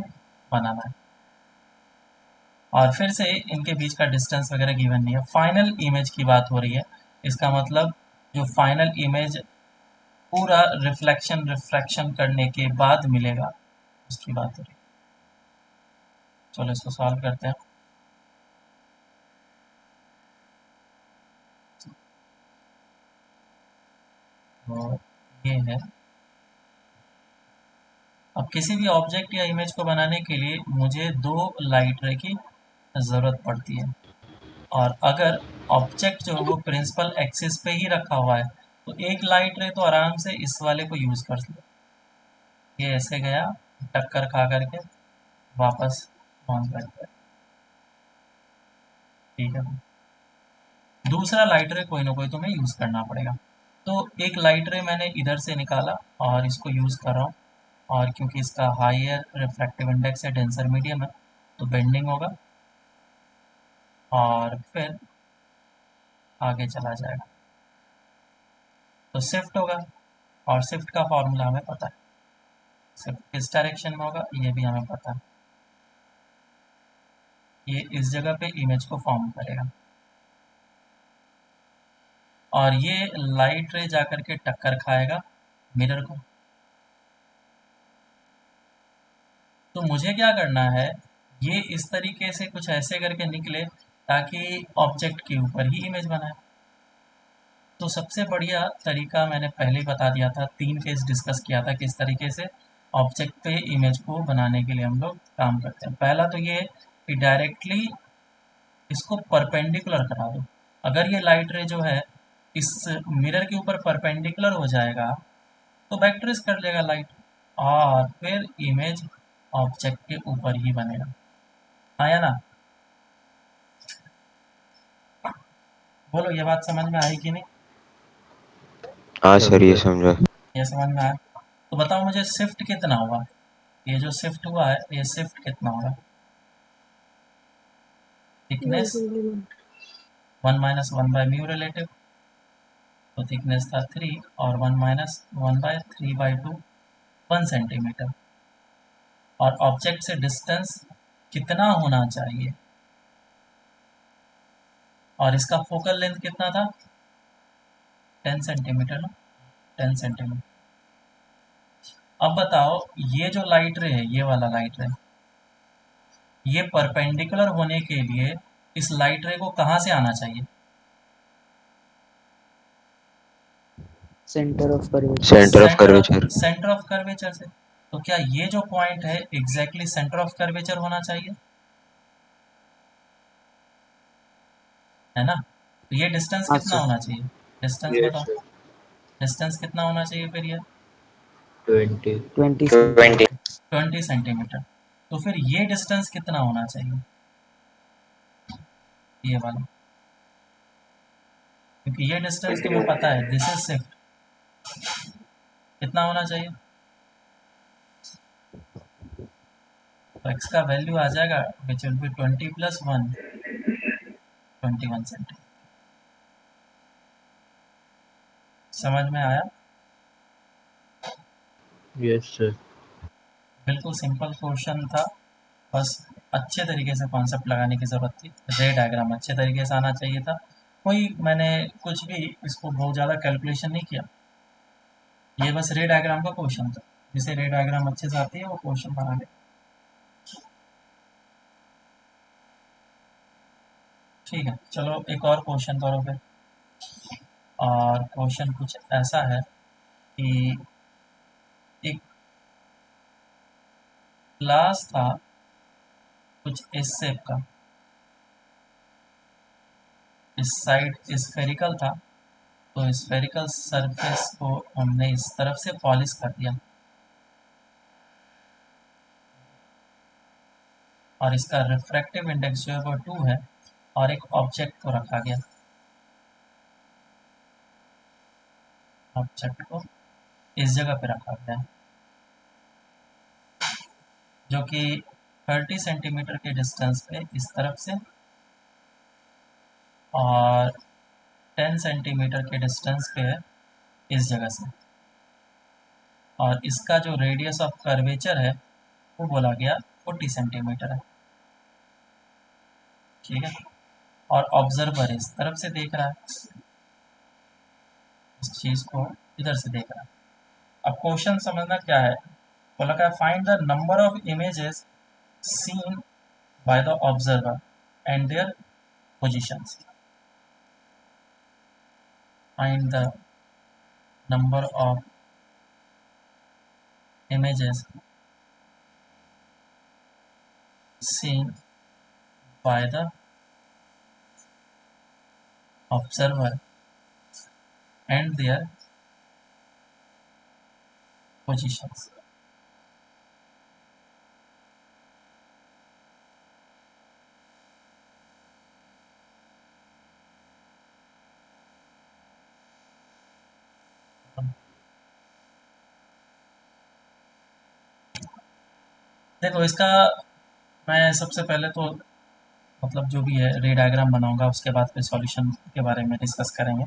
बनाना है, और फिर से इनके बीच का डिस्टेंस वगैरह गिवन नहीं है। फाइनल इमेज की बात हो रही है, इसका मतलब जो फाइनल इमेज पूरा रिफ्रैक्शन करने के बाद मिलेगा, उसकी बात हो रही है। चलो इसको सॉल्व करते हैं। तो ये है, अब किसी भी ऑब्जेक्ट या इमेज को बनाने के लिए मुझे 2 लाइट रे की ज़रूरत पड़ती है, और अगर ऑब्जेक्ट जो है वो प्रिंसिपल एक्सिस पे ही रखा हुआ है तो एक लाइट रे तो आराम से इस वाले को यूज़ कर सकते। ये ऐसे गया, टक्कर खा करके वापस ऑन करते हैं। ठीक है, दूसरा लाइट रे कोई ना कोई तुम्हें यूज़ करना पड़ेगा। तो एक लाइट रे मैंने इधर से निकाला और इसको यूज़ कर रहा हूँ, और क्योंकि इसका हायर रिफ्रैक्टिव इंडेक्स है, डेंसर मीडियम है, तो बेंडिंग होगा और फिर आगे चला जाएगा, तो शिफ्ट होगा, और शिफ्ट का फॉर्मूला हमें पता है, शिफ्ट किस डायरेक्शन में होगा ये भी हमें पता है। ये इस जगह पे इमेज को फॉर्म करेगा, और ये लाइट रे जाकर के टक्कर खाएगा मिरर को। तो मुझे क्या करना है, ये इस तरीके से कुछ ऐसे करके निकले ताकि ऑब्जेक्ट के ऊपर ही इमेज बनाए। तो सबसे बढ़िया तरीका मैंने पहले ही बता दिया था, 3 केस डिस्कस किया था किस तरीके से ऑब्जेक्ट पे इमेज को बनाने के लिए हम लोग काम करते हैं। पहला तो ये है कि डायरेक्टली इसको परपेंडिकुलर करा दो। अगर ये लाइट रे जो है इस मिरर के ऊपर परपेंडिकुलर हो जाएगा तो बैक कर लेगा लाइट, और फिर इमेज ऑब्जेक्ट के ऊपर ही बनेगा। आया ना? बोलो ये बात समझ में आई कि नहीं? हाँ सर, ये समझा। ये समझ में आया? तो बताओ मुझे शिफ्ट कितना होगा, ये जो शिफ्ट हुआ है ये शिफ्ट कितना होगा? थिकनेस 1 माइनस 1/μ रिलेटिव, तो थिकनेस था 3 और 1 माइनस 1/3/2 1 सेंटीमीटर, और ऑब्जेक्ट से डिस्टेंस कितना होना चाहिए, और इसका फोकल लेंथ कितना था? 10 सेंटीमीटर ना, 10 सेंटीमीटर। अब बताओ ये जो लाइट रे है, ये वाला लाइट रे, ये परपेंडिकुलर होने के लिए इस लाइट रे को कहाँ से आना चाहिए? Centre of curvature. Centre of curvature. Centre of curvature से। तो क्या ये जो पॉइंट है एग्जैक्टली सेंटर ऑफ कर्वेचर होना चाहिए, है ना? तो ये डिस्टेंस हाँ कितना सर। होना चाहिए? डिस्टेंस यस बताओ, सर। डिस्टेंस कितना होना चाहिए फिर ये? 20। 20 20। 20 सेंटीमीटर। तो फिर ये डिस्टेंस कितना होना चाहिए, ये वाला? क्योंकि ये डिस्टेंस तुम्हें पता है, दिस इज शिफ्ट, कितना होना चाहिए? तो x का वैल्यू आ जाएगा विच विल बी 20 + 1 21 सेंटीमीटर। समझ में आया? Yes sir. बिल्कुल सिंपल क्वेश्चन था, बस अच्छे तरीके से कॉन्सेप्ट लगाने की ज़रूरत थी। रे डायग्राम अच्छे तरीके से आना चाहिए था। कोई मैंने कुछ भी इसको बहुत ज़्यादा कैलकुलेशन नहीं किया, ये बस रे डायग्राम का क्वेश्चन था। जिसे रे डायग्राम अच्छे से आती है वो क्वेश्चन बना ले। ठीक है, चलो एक और क्वेश्चन करो फिर। और क्वेश्चन कुछ ऐसा है कि एक ग्लास था कुछ इस शेप का, इस साइड स्फेरिकल था, तो स्फेरिकल सरफेस को हमने इस तरफ से पॉलिश कर दिया और इसका रिफ्रैक्टिव इंडेक्स जो है वो 2 है और एक ऑब्जेक्ट को रखा गया। ऑब्जेक्ट को इस जगह पे रखा गया जो कि 30 सेंटीमीटर के डिस्टेंस पे इस तरफ से और 10 सेंटीमीटर के डिस्टेंस पे है इस जगह से, और इसका जो रेडियस ऑफ कर्वेचर है वो बोला गया 40 सेंटीमीटर है। ठीक है, और ऑब्जर्वर इस तरफ से देख रहा है, इस चीज़ को इधर से देख रहा है। अब क्वेश्चन समझना क्या है, बोला क्या find the number of images seen by the observer and their positions. Find the number of images seen by the observer and their positions. देखो इसका मैं सबसे पहले तो मतलब जो भी है रे डायग्राम बनाऊंगा, उसके बाद फिर सॉल्यूशन के बारे में डिस्कस करेंगे।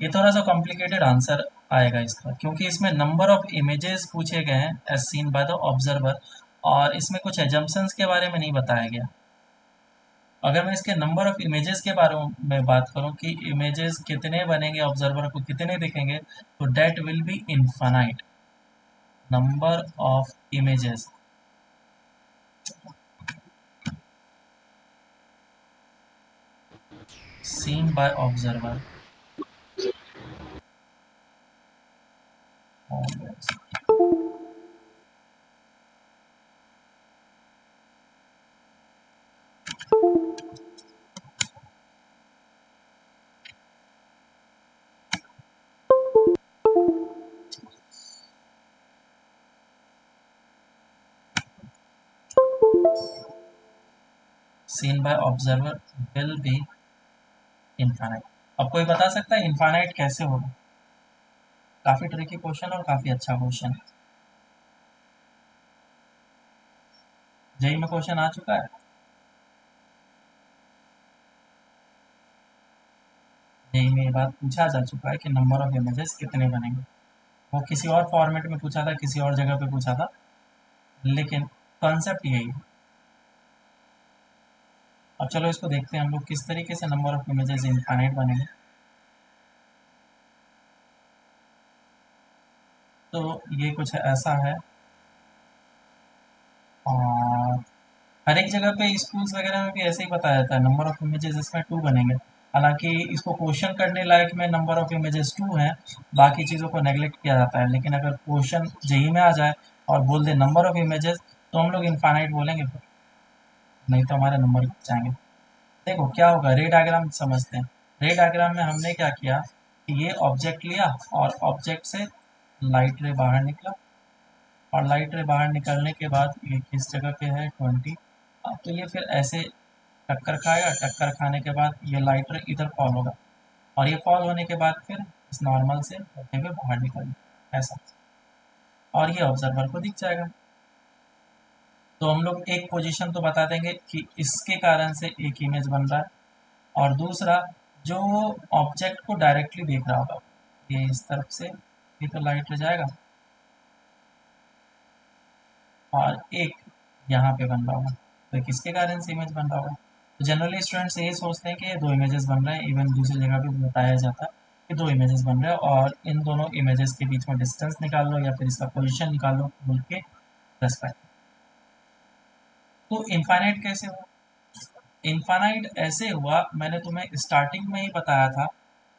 ये थोड़ा सा कॉम्प्लिकेटेड आंसर आएगा इसका, क्योंकि इसमें नंबर ऑफ इमेजेस पूछे गए हैं as seen by the observer, और इसमें कुछ एजम्पशंस के बारे में नहीं बताया गया। अगर मैं इसके नंबर ऑफ इमेजेस के बारे में बात करूं कि इमेजेस कितने बनेंगे, ऑब्जर्वर को कितने दिखेंगे, तो that will be infinite. Number of images seen by observer seen by observer will be infinite। अब कोई बता सकता है इनफाइनाइट कैसे होगा? काफी ट्रिकी क्वेश्चन और काफी अच्छा क्वेश्चन। जेई में क्वेश्चन आ चुका है, जेई में ये बात पूछा जा चुका है कि नंबर ऑफ इमेजेस कितने बनेंगे। वो किसी और फॉर्मेट में पूछा था, किसी और जगह पे पूछा था, लेकिन कॉन्सेप्ट यही है। अब चलो इसको देखते हैं हम लोग किस तरीके से नंबर ऑफ इमेजेस इनफाइनाइट बनेंगे। तो ये कुछ ऐसा है, और हर एक जगह पे स्कूल्स वगैरह में भी ऐसे ही बताया जाता है नंबर ऑफ इमेजेस इसमें 2 बनेंगे। हालांकि इसको क्वेश्चन करने लायक में नंबर ऑफ इमेजेस 2 हैं, बाकी चीज़ों को नेगलेक्ट किया जाता है। लेकिन अगर क्वेश्चन जेई में आ जाए और बोल दे नंबर ऑफ इमेजेस, तो हम लोग इनफाइनाइट बोलेंगे, नहीं तो हमारे नंबर कट जाएंगे। देखो क्या होगा, रे डायग्राम समझते हैं। रे डायग्राम में हमने क्या किया कि ये ऑब्जेक्ट लिया और ऑब्जेक्ट से लाइट रे बाहर निकला, और लाइट रे बाहर निकलने के बाद ये किस जगह पे है 20। अब तो ये फिर ऐसे टक्कर खाएगा, टक्कर खाने के बाद ये लाइट रे इधर फॉल होगा, और ये फॉल होने के बाद फिर इस नॉर्मल से होते हुए बाहर निकल ऐसा, और ये ऑब्जर्वर को दिख जाएगा। तो हम लोग एक पोजीशन तो बता देंगे कि इसके कारण से एक इमेज बन रहा है, और दूसरा जो ऑब्जेक्ट को डायरेक्टली देख रहा होगा, ये इस तरफ से ये तो लाइट जाएगा, और एक यहाँ पे बन रहा होगा, तो किसके कारण से इमेज बन रहा होगा। तो जनरली स्टूडेंट्स यही सोचते हैं कि ये दो इमेजेस बन रहे हैं, इवन दूसरी जगह भी बताया जाता है कि दो इमेजेस बन रहे हैं और इन दोनों इमेजेस के बीच में डिस्टेंस निकाल लो या फिर इसका पोजीशन निकाल लो बोल के रेस्पेक्ट। तो इनफाइनाइट कैसे हुआ? इनफाइनाइट ऐसे हुआ, मैंने तुम्हें स्टार्टिंग में ही बताया था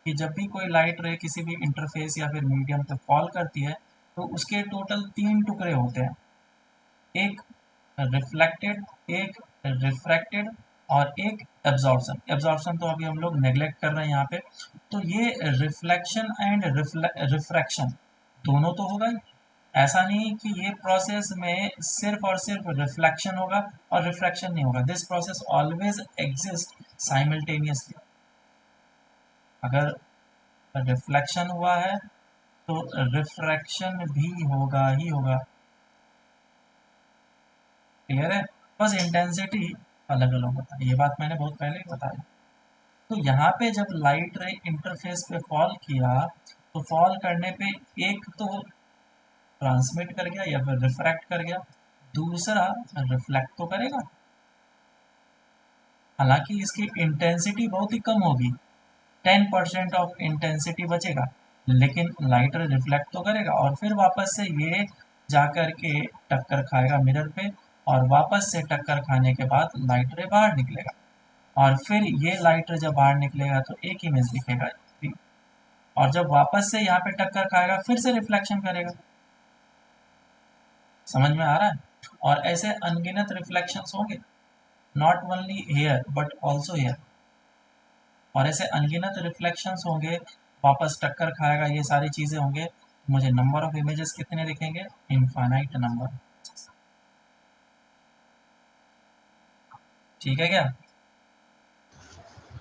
कि जब भी कोई लाइट रे किसी भी इंटरफेस या फिर मीडियम पे फॉल करती है तो उसके टोटल 3 टुकड़े होते हैं, एक रिफ्लेक्टेड, एक रिफ्रैक्टेड और एक एब्जॉर्प्शन। एब्जॉर्प्शन तो अभी हम लोग नेग्लेक्ट कर रहे हैं यहाँ पे। तो ये रिफ्लेक्शन एंड रिफ्रैक्शन दोनों तो होगा ही। ऐसा नहीं कि ये प्रोसेस में सिर्फ और सिर्फ रिफ्लेक्शन होगा और रिफ्रैक्शन नहीं होगा। This process always exist simultaneously. अगर रिफ्लेक्शन हुआ है तो रिफ्रैक्शन भी होगा ही होगा। क्लियर है? बस इंटेंसिटी अलग अलग होता है, ये बात मैंने बहुत पहले ही बताया। तो यहाँ पे जब लाइट रे इंटरफेस पे फॉल किया तो फॉल करने पे एक तो ट्रांसमिट कर गया या फिर रिफ्रैक्ट कर गया, दूसरा रिफ्लेक्ट तो करेगा। हालांकि इसकी इंटेंसिटी बहुत ही कम होगी, 10% ऑफ इंटेंसिटी बचेगा, लेकिन लाइट रे रिफ्लेक्ट तो करेगा और फिर वापस से ये जाकर के टक्कर खाएगा मिरर पे, और वापस से टक्कर खाने के बाद लाइट रे बाहर निकलेगा, और फिर ये लाइट रे जब बाहर निकलेगा तो एक इमेज दिखेगा, और जब वापस से यहाँ पे टक्कर खाएगा फिर से रिफ्लेक्शन करेगा। समझ में आ रहा है? और ऐसे अनगिनत रिफ्लेक्शंस होंगे, not only here but also here, और ऐसे अनगिनत रिफ्लेक्शंस होंगे, वापस टक्कर खाएगा, ये सारी चीज़ें होंगे। मुझे नंबर ऑफ इमेजेस कितने दिखेंगे? Infinite number. ठीक है क्या?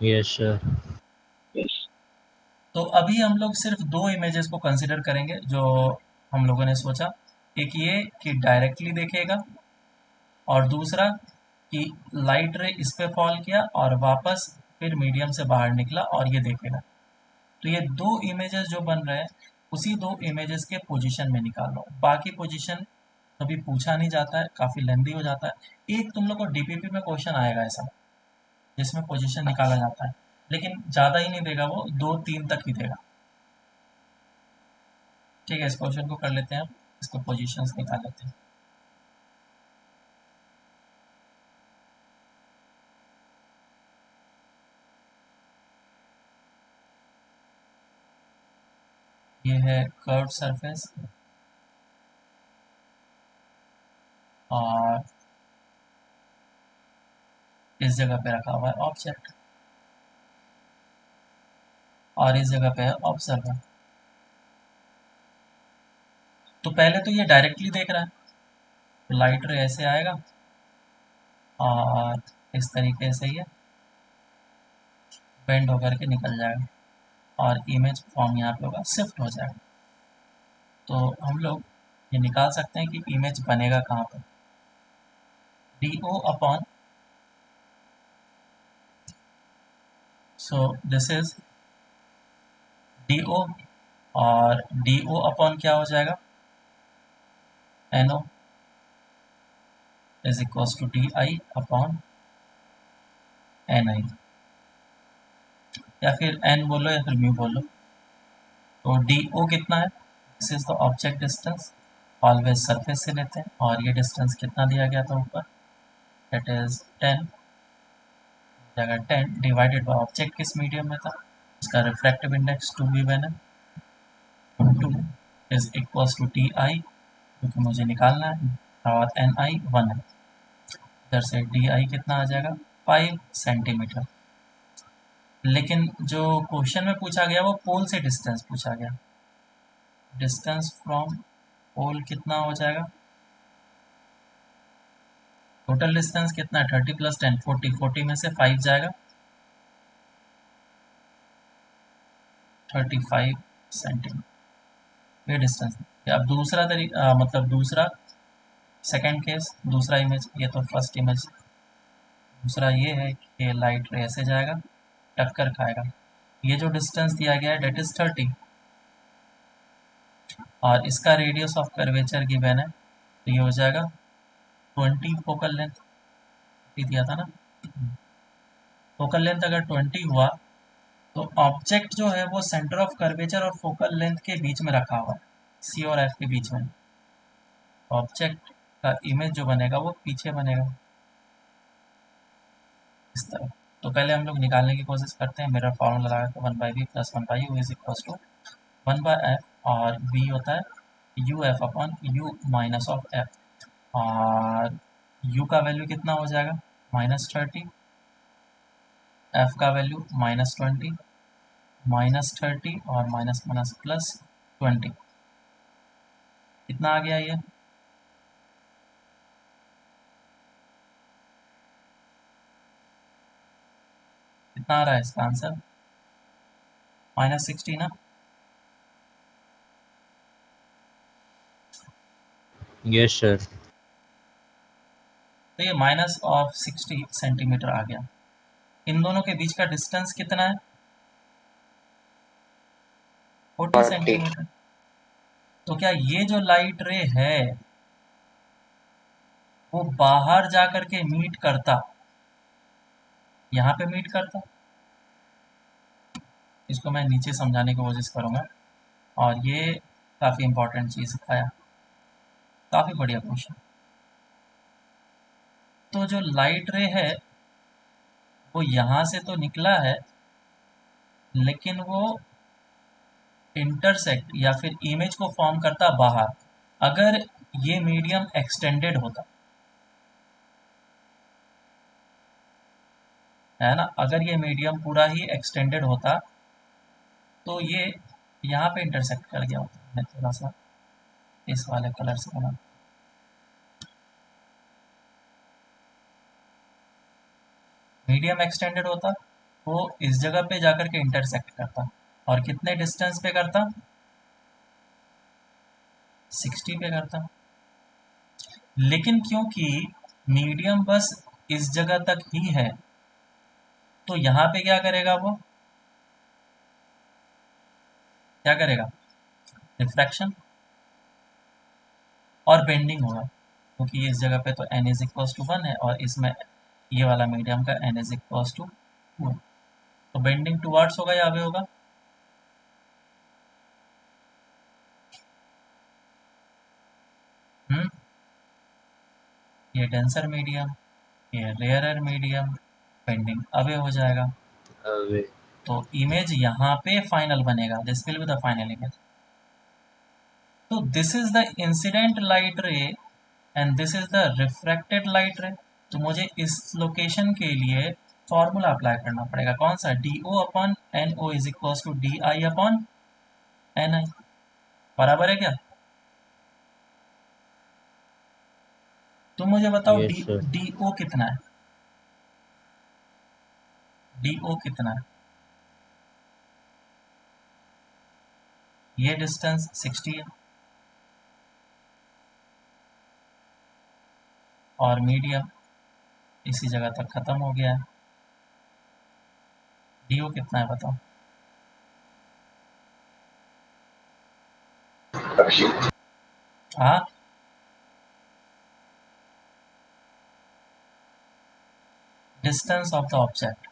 Yes sir. तो अभी हम लोग सिर्फ दो इमेजेस को कंसिडर करेंगे जो हम लोगों ने सोचा। एक ये कि डायरेक्टली देखेगा, और दूसरा कि लाइट रे इस पे फॉल किया और वापस फिर मीडियम से बाहर निकला और ये देखेगा। तो ये दो इमेजेस जो बन रहे हैं उसी दो इमेजेस के पोजीशन में निकाल लो। बाकी पोजीशन कभी पूछा नहीं जाता है, काफ़ी लेंदी हो जाता है। एक तुम लोग को डीपीपी में क्वेश्चन आएगा ऐसा जिसमें पोजीशन निकाला जाता है, लेकिन ज़्यादा ही नहीं देगा, वो 2-3 तक ही देगा। ठीक है, इस क्वेश्चन को कर लेते हैं, इसको पोजीशंस निकाल लेते हैं। ये है कर्व सरफेस और इस जगह पे रखा हुआ है ऑब्जेक्ट और इस जगह पे है ऑब्जर्वर। तो पहले तो ये डायरेक्टली देख रहा है, तो लाइट रे ऐसे आएगा और इस तरीके से ये बेंड होकर के निकल जाएगा और इमेज फॉर्म यहाँ पे होगा, शिफ्ट हो जाएगा। तो हम लोग ये निकाल सकते हैं कि इमेज बनेगा कहाँ पर। D O upon, so this is D ओ, और डी ओ अपॉन क्या हो जाएगा? N O is equals to D I upon N I, या फिर एन बोलो या फिर म्यू बोलो। तो डी ओ कितना है? This is the object distance, always surface से लेते हैं, और ये डिस्टेंस कितना दिया गया था ऊपर, दैट इज 10, जगह 10 डिवाइडेड बाय ऑब्जेक्ट किस मीडियम में था, इसका रिफ्रैक्टिव इंडेक्स 2 गिवन है, 2 is equals to T I क्योंकि मुझे निकालना है, और एन आई 1 है, इधर से डी आई कितना आ जाएगा? 5 सेंटीमीटर। लेकिन जो क्वेश्चन में पूछा गया वो पोल से डिस्टेंस पूछा गया। डिस्टेंस फ्रॉम पोल कितना हो जाएगा? टोटल डिस्टेंस कितना है? 30 प्लस 10 40, 40 में से 5 जाएगा, 35 सेंटीमीटर ये डिस्टेंस। अब दूसरा तरीका मतलब दूसरा सेकंड केस, दूसरा इमेज, ये तो फर्स्ट इमेज। दूसरा ये है कि लाइट रे ऐसे जाएगा, टक्कर खाएगा। ये जो डिस्टेंस दिया गया है डेट इज 30 और इसका रेडियस ऑफ कर्वेचर गिवन है, तो ये हो जाएगा 20 फोकल लेंथ दिया था ना। फोकल लेंथ अगर 20 हुआ तो ऑब्जेक्ट जो है वो सेंटर ऑफ कर्वेचर और फोकल लेंथ के बीच में रखा हुआ है, सी और एफ के बीच में। ऑब्जेक्ट का इमेज जो बनेगा वो पीछे बनेगा इस तरह। तो पहले हम लोग निकालने की कोशिश करते हैं। मेरा फॉर्मूला लगा के 1/v + 1/u is equals to 1/f और v होता है you F upon you minus of F. और u का वैल्यू कितना हो जाएगा -30, f का वैल्यू -20, -30 और माइनस माइनस प्लस 20, कितना आ गया ये? कितना आ रहा है इसका आंसर? -60 ना। Yes sir. तो ये -60 सेंटीमीटर आ गया। इन दोनों के बीच का डिस्टेंस कितना है? 40 40। सेंटीमीटर। तो क्या ये जो लाइट रे है वो बाहर जाकर के मीट करता, यहाँ पे मीट करता? इसको मैं नीचे समझाने की कोशिश करूँगा और ये काफ़ी इंपॉर्टेंट चीज़ आया, काफ़ी बढ़िया क्वेश्चन। तो जो लाइट रे है वो यहाँ से तो निकला है, लेकिन वो इंटरसेक्ट या फिर इमेज को फॉर्म करता बाहर। अगर ये मीडियम एक्सटेंडेड होता है ना, अगर ये मीडियम पूरा ही एक्सटेंडेड होता तो ये यहाँ पे इंटरसेक्ट कर गया होता। मैं थोड़ा सा इस वाले कलर से बना, मीडियम एक्सटेंडेड होता वो इस जगह पे जाकर के इंटरसेक्ट करता। और कितने डिस्टेंस पे करता? 60 पे करता। लेकिन क्योंकि मीडियम बस इस जगह तक ही है, तो यहाँ पे क्या करेगा वो? क्या करेगा? रिफ्रैक्शन और बेंडिंग होगा, क्योंकि इस जगह पे तो n इज इक्वल्स टू 1 है और इसमें ये वाला मीडियम का n इज इक्वल्स टू 2, तो बेंडिंग टुवर्ड्स होगा या अवे होगा? हम्म, ये डेंसर मीडियम, ये रेयरर मीडियम, बेंडिंग अवे हो जाएगा। अवे। तो इमेज यहाँ पे फाइनल बनेगा, this will be the final image. तो this is the incident light ray and this is the refracted light ray. तो मुझे इस लोकेशन के लिए फॉर्मूला अप्लाई करना पड़ेगा, कौन सा? DO upon NO is equals to DI upon NI। बराबर है क्या? तुम मुझे बताओ यस सर। DO कितना है? DO कितना है? ये डिस्टेंस 60 है और मीडियम इसी जगह तक खत्म हो गया है। DO कितना है बताओ? हाँ, डिस्टेंस ऑफ द ऑब्जेक्ट।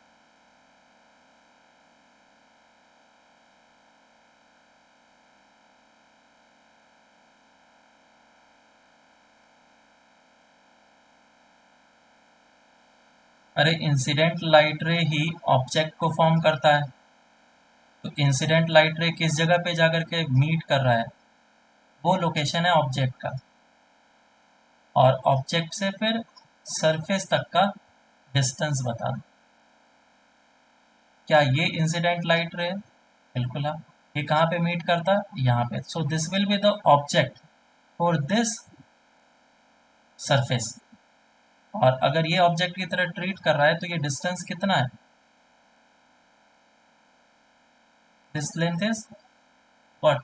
अरे इंसिडेंट लाइट रे ही ऑब्जेक्ट को फॉर्म करता है, तो इंसिडेंट लाइट रे किस जगह पे जाकर के मीट कर रहा है? वो लोकेशन है ऑब्जेक्ट का, और ऑब्जेक्ट से फिर सरफेस तक का डिस्टेंस बता दो। क्या ये इंसिडेंट लाइट रे है? बिल्कुल हाँ। ये कहाँ पे मीट करता है? यहाँ पे। सो this will be the object for this surface. और अगर ये ऑब्जेक्ट की तरह ट्रीट कर रहा है तो ये डिस्टेंस कितना है? This length is what?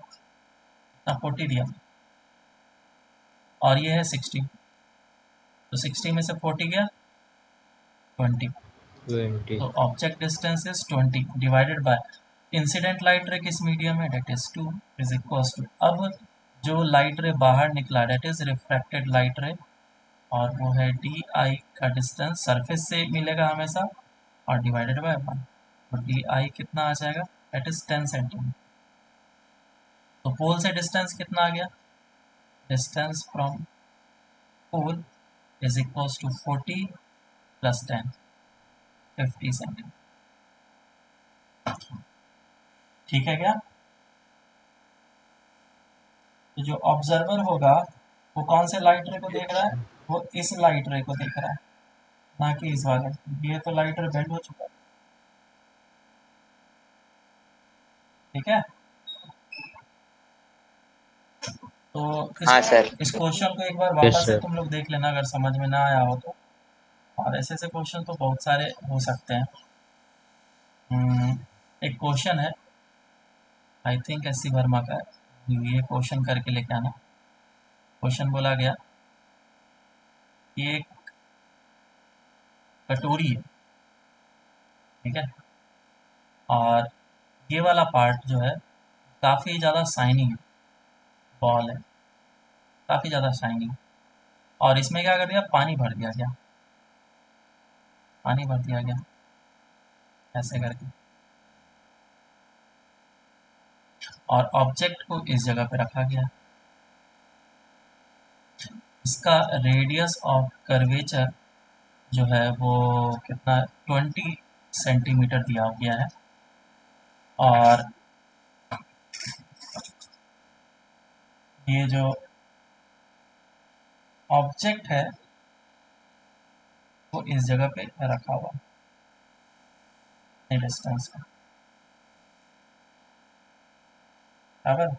40 दिया और ये है 60। तो 60 में से 40 गया 20, 20. तो object distance is 20 divided by incident light ray किस मीडियम है, that is 2 is equals to, अब जो लाइट रे बाहर निकला डेट इज रिफ्रैक्टेड लाइट रे, और वो है डी आई का डिस्टेंस सरफेस से मिलेगा हमेशा, और डिवाइडेड बाय 1, तो डी आई कितना आ जाएगा, डेट इज 10 सेंटीमीटर। तो पोल से डिस्टेंस कितना आ गया, distance from pole is equals to 40 plus 10, 50 centimetre. ठीक है क्या? तो जो ऑब्जर्वर होगा वो कौन से लाइट रे को देख रहा है, वो इस लाइट रे को देख रहा है, ना कि इस वाले, ये तो लाइट रे बेंड हो चुका है। ठीक है, तो हाँ सर। इस क्वेश्चन को एक बार Yes, वापस से sir. तुम लोग देख लेना अगर समझ में ना आया हो तो, और ऐसे ऐसे क्वेश्चन तो बहुत सारे हो सकते हैं। एक क्वेश्चन है, I think S C Verma का है, ये क्वेश्चन करके लेके आना। क्वेश्चन बोला गया कि एक कटोरी है, ठीक है, और ये वाला पार्ट जो है काफ़ी ज़्यादा शाइनिंग है, बॉल है काफ़ी ज़्यादा शाइनिंग, और इसमें क्या कर दिया, पानी भर दिया गया, पानी भर दिया गया ऐसे करके, और ऑब्जेक्ट को इस जगह पे रखा गया। इसका रेडियस ऑफ कर्वेचर जो है वो कितना, 20 सेंटीमीटर दिया गया है, और ये जो ऑब्जेक्ट है वो इस जगह पे रखा हुआ है डिस्टेंस पे, बराबर।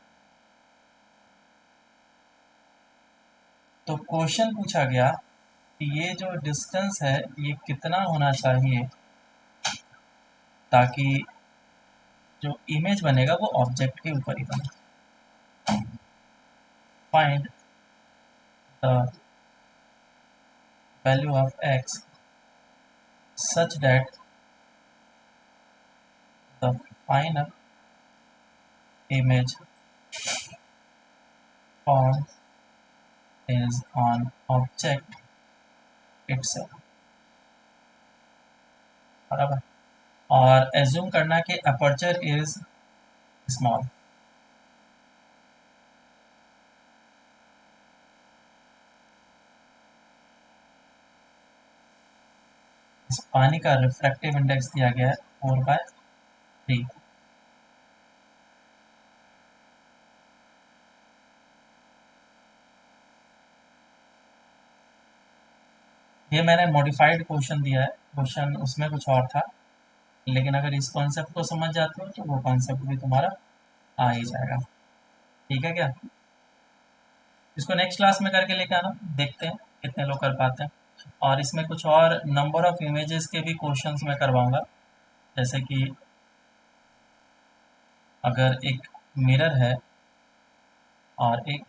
तो क्वेश्चन पूछा गया कि ये जो डिस्टेंस है ये कितना होना चाहिए ताकि जो इमेज बनेगा वो ऑब्जेक्ट के ऊपर ही बने। Find the value of x such that the final image form is on object itself, बराबर। और एज्यूम करना कि अपर्चर इज स्मॉल, इस पानी का रिफ्रैक्टिव इंडेक्स दिया गया है 4/3, ये मैंने मॉडिफाइड क्वेश्चन दिया है, क्वेश्चन उसमें कुछ और था, लेकिन अगर इस कॉन्सेप्ट को समझ जाते हो तो वो कॉन्सेप्ट भी तुम्हारा आ ही जाएगा। ठीक है क्या? इसको नेक्स्ट क्लास में करके लेके आना, देखते हैं कितने लोग कर पाते हैं। और इसमें कुछ और नंबर ऑफ इमेजेस के भी क्वेश्चंस मैं करवाऊंगा, जैसे कि अगर एक मिरर है और एक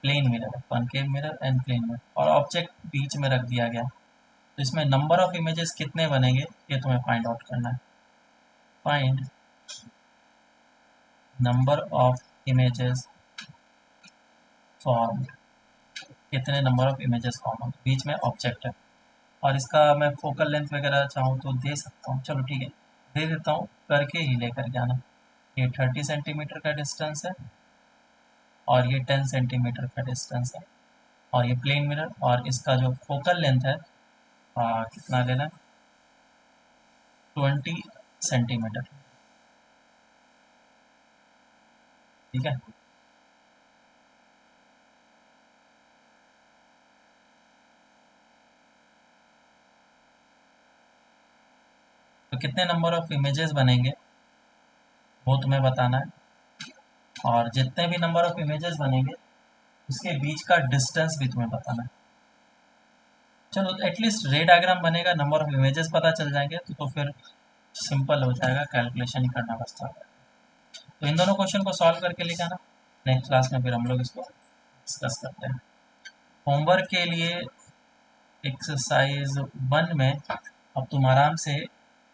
प्लेन मिरर है, concave mirror and plane mirror, और ऑब्जेक्ट बीच में रख दिया गया, तो इसमें नंबर ऑफ इमेजेस कितने बनेंगे ये तुम्हें फाइंड आउट करना है। Find number of images form, कितने नंबर ऑफ इमेजेस फॉर्म हो, बीच में ऑब्जेक्ट है, और इसका मैं फोकल लेंथ वगैरह चाहूँ तो दे सकता हूँ, चलो ठीक है दे देता हूँ, करके ही लेकर के आना। ये 30 सेंटीमीटर का डिस्टेंस है और ये 10 सेंटीमीटर का डिस्टेंस है, और ये प्लेन मिरर, और इसका जो फोकल लेंथ है कितना लेना है, 20 सेंटीमीटर। ठीक है, तो कितने नंबर ऑफ इमेजेस बनेंगे वो तुम्हें बताना है, और जितने भी नंबर ऑफ इमेजेस बनेंगे उसके बीच का डिस्टेंस भी तुम्हें बताना है। चलो एटलीस्ट रे डायग्राम बनेगा, नंबर ऑफ इमेजेस पता चल जाएंगे तो फिर सिंपल हो जाएगा, कैलकुलेशन ही करना बचता है। तो इन दोनों क्वेश्चन को सॉल्व करके लेके आना, नेक्स्ट क्लास में फिर हम लोग इसको डिस्कस करते हैं। होमवर्क के लिए एक्सरसाइज 1 में अब तुम आराम से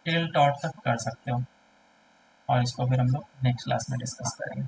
टिल टॉट तक कर सकते हो, और इसको फिर हम लोग नेक्स्ट क्लास में डिस्कस करेंगे।